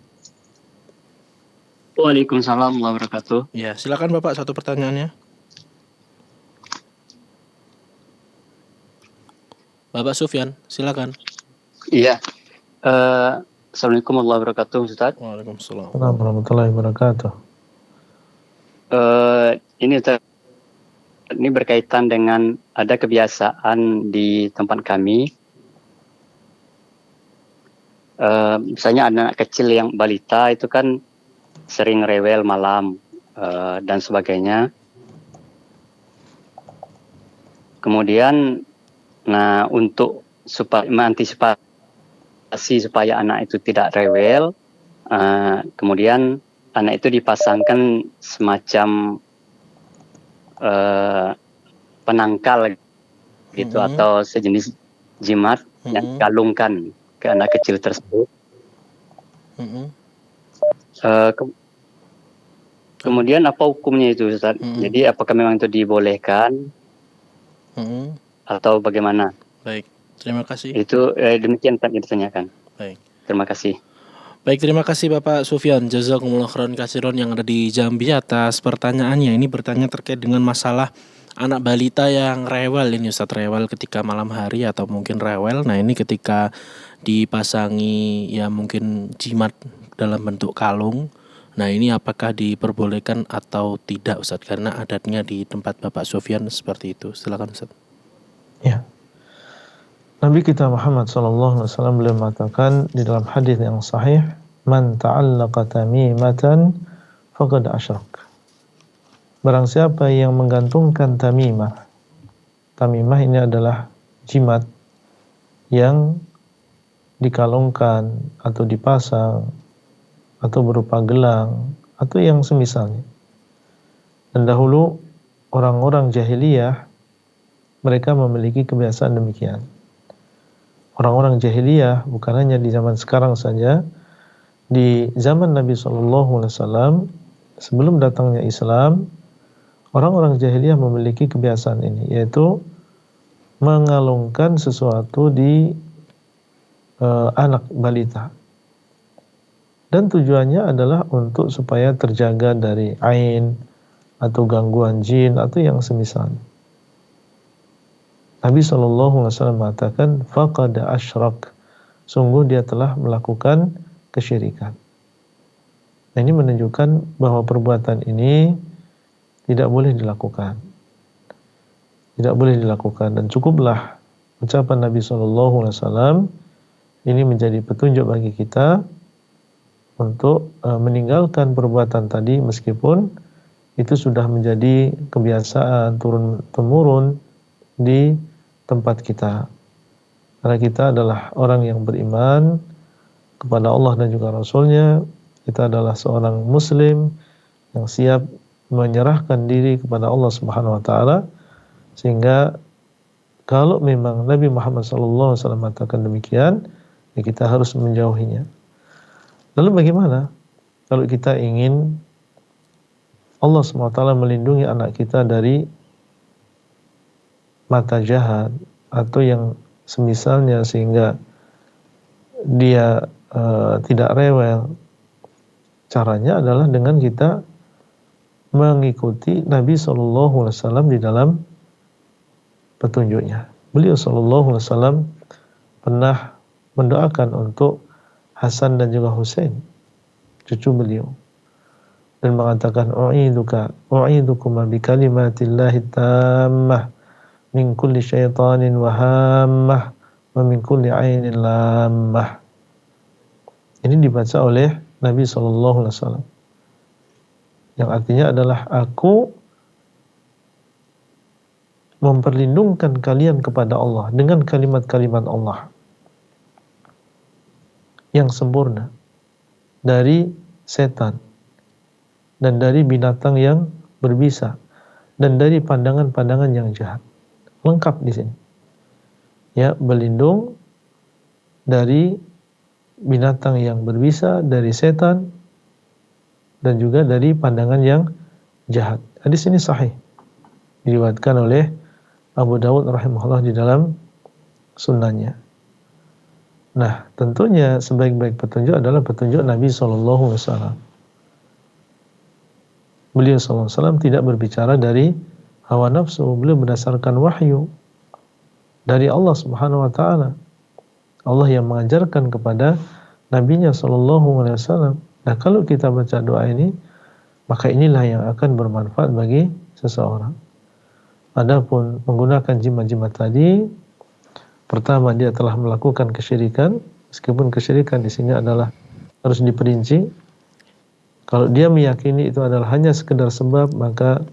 Waalaikumsalam warahmatullahi wabarakatuh. Ya, silakan Bapak, satu pertanyaannya. Bapak Sufyan, silakan. Iya. Assalamualaikum warahmatullahi wabarakatuh, Ustaz. Waalaikumsalam. Warahmatullahi wabarakatuh. Ini Ustaz, ini berkaitan dengan ada kebiasaan di tempat kami. Misalnya anak kecil yang balita itu kan sering rewel malam dan sebagainya. Kemudian, nah untuk supaya mengantisipasi supaya anak itu tidak rewel, kemudian anak itu dipasangkan semacam penangkal gitu atau sejenis jimat yang dikalungkan ke anak kecil tersebut. Kemudian apa hukumnya itu, Ustaz? Jadi apakah memang itu dibolehkan atau bagaimana? Baik, terima kasih. Itu demikian yang ditanyakan. Baik. Terima kasih. Baik, terima kasih Bapak Sufyan. Jazakumullah khairan katsiran yang ada di Jambi atas pertanyaannya. Ini bertanya terkait dengan masalah anak balita yang rewel ini, Ustaz, rewel ketika malam hari atau mungkin rewel. Nah, ini ketika dipasangi ya mungkin jimat dalam bentuk kalung. Nah, ini apakah diperbolehkan atau tidak, Ustaz? Karena adatnya di tempat Bapak Sufyan seperti itu. Silakan, Ustaz. Ya. Nabi kita Muhammad SAW beliau mengatakan di dalam hadis yang sahih, man ta'allaqa tamimatan faqad asyrak. Barang siapa yang menggantungkan tamimah. Tamimah ini adalah jimat yang dikalungkan atau dipasang atau berupa gelang atau yang semisalnya. Dan dahulu orang-orang jahiliyah mereka memiliki kebiasaan demikian. Orang-orang jahiliyah bukan hanya di zaman sekarang saja, di zaman Nabi SAW sebelum datangnya Islam, orang-orang jahiliyah memiliki kebiasaan ini, yaitu mengalungkan sesuatu di anak balita. Dan tujuannya adalah untuk supaya terjaga dari ain atau gangguan jin atau yang semisalnya. Nabi SAW mengatakan faqad asyrak, sungguh dia telah melakukan kesyirikan. Nah, ini menunjukkan bahwa perbuatan ini tidak boleh dilakukan. Tidak boleh dilakukan, dan cukuplah ucapan Nabi SAW ini menjadi petunjuk bagi kita untuk meninggalkan perbuatan tadi meskipun itu sudah menjadi kebiasaan turun-temurun di tempat kita. Karena kita adalah orang yang beriman kepada Allah dan juga Rasul-Nya. Kita adalah seorang muslim yang siap menyerahkan diri kepada Allah Subhanahu wa taala, sehingga kalau memang Nabi Muhammad SAW mengatakan demikian, ya kita harus menjauhinya. Lalu bagaimana kalau kita ingin Allah Subhanahu wa taala melindungi anak kita dari mata jahat atau yang semisalnya sehingga dia tidak rewel? Caranya adalah dengan kita mengikuti Nabi SAW di dalam petunjuknya. Beliau SAW pernah mendoakan untuk Hasan dan juga Husain, cucu beliau, dan mengatakan u'idukuma bi kalimatillahi tammah min kulli syaitanin wahammah wa min kulli ainin lammah. Ini dibaca oleh Nabi SAW, yang artinya adalah aku memperlindungkan kalian kepada Allah dengan kalimat-kalimat Allah yang sempurna dari setan dan dari binatang yang berbisa dan dari pandangan-pandangan yang jahat. Lengkap di sini. Ya, berlindung dari binatang yang berbisa, dari setan, dan juga dari pandangan yang jahat. Hadis ini sahih. diriwayatkan oleh Abu Dawud rahimahullah di dalam sunnahnya. Nah, tentunya sebaik-baik petunjuk adalah petunjuk Nabi SAW. Beliau SAW tidak berbicara dari hawa nafsu, beliau berdasarkan wahyu dari Allah Subhanahu wa taala. Allah yang mengajarkan kepada nabinya SAW. Nah, kalau kita baca doa ini, maka inilah yang akan bermanfaat bagi seseorang. Adapun menggunakan jimat-jimat tadi, pertama dia telah melakukan kesyirikan, meskipun kesyirikan di sini adalah harus diperinci. Kalau dia meyakini itu adalah hanya sekedar sebab, maka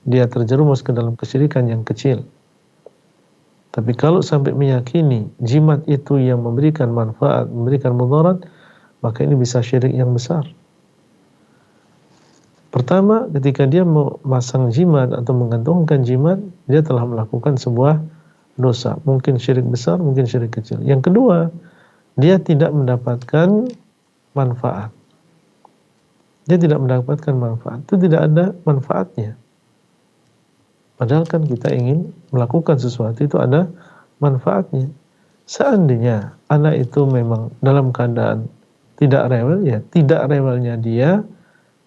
dia terjerumus ke dalam kesyirikan yang kecil. Tapi kalau sampai meyakini jimat itu yang memberikan manfaat, memberikan mudarat, maka ini bisa syirik yang besar. Pertama, ketika dia memasang jimat atau menggantungkan jimat, dia telah melakukan sebuah dosa. Mungkin syirik besar, mungkin syirik kecil. Yang kedua, dia tidak mendapatkan manfaat. Dia tidak mendapatkan manfaat. Itu tidak ada manfaatnya. Padahal kan kita ingin melakukan sesuatu, itu ada manfaatnya. Seandainya anak itu memang dalam keadaan tidak rewel, ya tidak rewelnya dia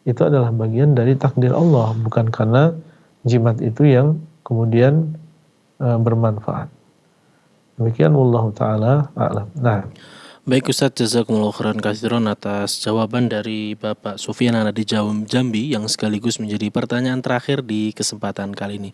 itu adalah bagian dari takdir Allah, bukan karena jimat itu yang kemudian bermanfaat. Demikian wallahu taala a'lam. Nah, Baik Ustadz, jazakumullah khairan katsiran atas jawaban dari Bapak Sufyan yang ada di Jambi yang sekaligus menjadi pertanyaan terakhir di kesempatan kali ini.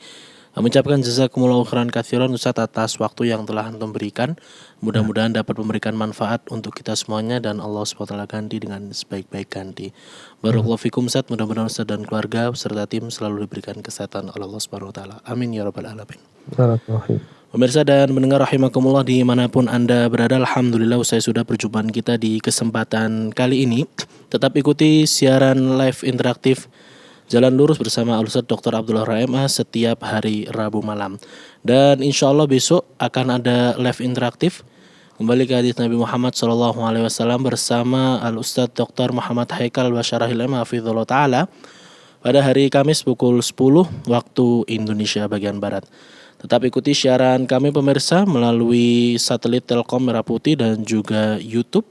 Kami ucapkan jazakumullah khairan katsiran Ustadz atas waktu yang telah Antum berikan. Mudah-mudahan dapat memberikan manfaat untuk kita semuanya dan Allah SWT ganti dengan sebaik-baik ganti. Barakallahu fikum Ustadz, mudah-mudahan Ustadz dan keluarga beserta tim selalu diberikan kesehatan oleh Allah SWT. Amin ya rabbal alamin. barakallahu fiik. Pemirsa dan mendengar rahimakumullah dimanapun Anda berada, alhamdulillah usai sudah perjumpaan kita di kesempatan kali ini. Tetap ikuti siaran live interaktif Jalan Lurus bersama Al-Ustadz Dr. Abdullah Rahimah setiap hari Rabu malam. Dan insya Allah besok akan ada live interaktif kembali ke hadis Nabi Muhammad SAW bersama Al-Ustadz Dr. Muhammad Haikal Basyarahil Hafizullah Ta'ala pada hari Kamis pukul 10 waktu Indonesia bagian Barat. Tetap ikuti siaran kami pemirsa melalui satelit Telkom Merah Putih dan juga YouTube,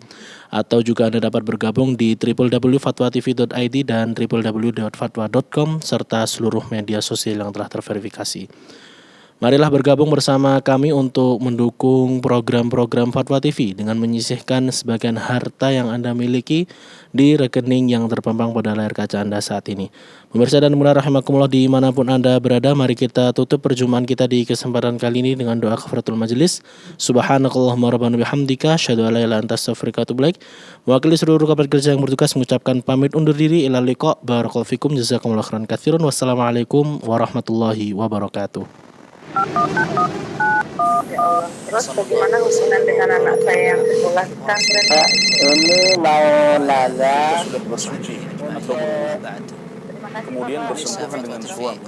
atau juga Anda dapat bergabung di www.fatwatv.id dan www.fatwa.com serta seluruh media sosial yang telah terverifikasi. Marilah bergabung bersama kami untuk mendukung program-program Fatwa TV dengan menyisihkan sebagian harta yang Anda miliki di rekening yang terpampang pada layar kaca Anda saat ini. Pemirsa dan pendengar rahimakumullah dimanapun Anda berada, mari kita tutup perjumpaan kita di kesempatan kali ini dengan doa kafaratul majelis. Subhanakallahumma rabbana bihamdika asyhadu an la ilaha illa anta astaghfiruka wa atubu ilaik. Mewakili seluruh kabar kerja yang bertugas mengucapkan pamit undur diri. Ilal liqa. Barakallahu fikum. Jazakumullah khairan katsiran. Wassalamualaikum warahmatullahi wabarakatuh. Ya Allah. Terus bagaimana hubungan dengan anak saya yang sekolah pesantren? Ini mau nanya sudah bersuci atau belum, kemudian bersentuhan dengan suami,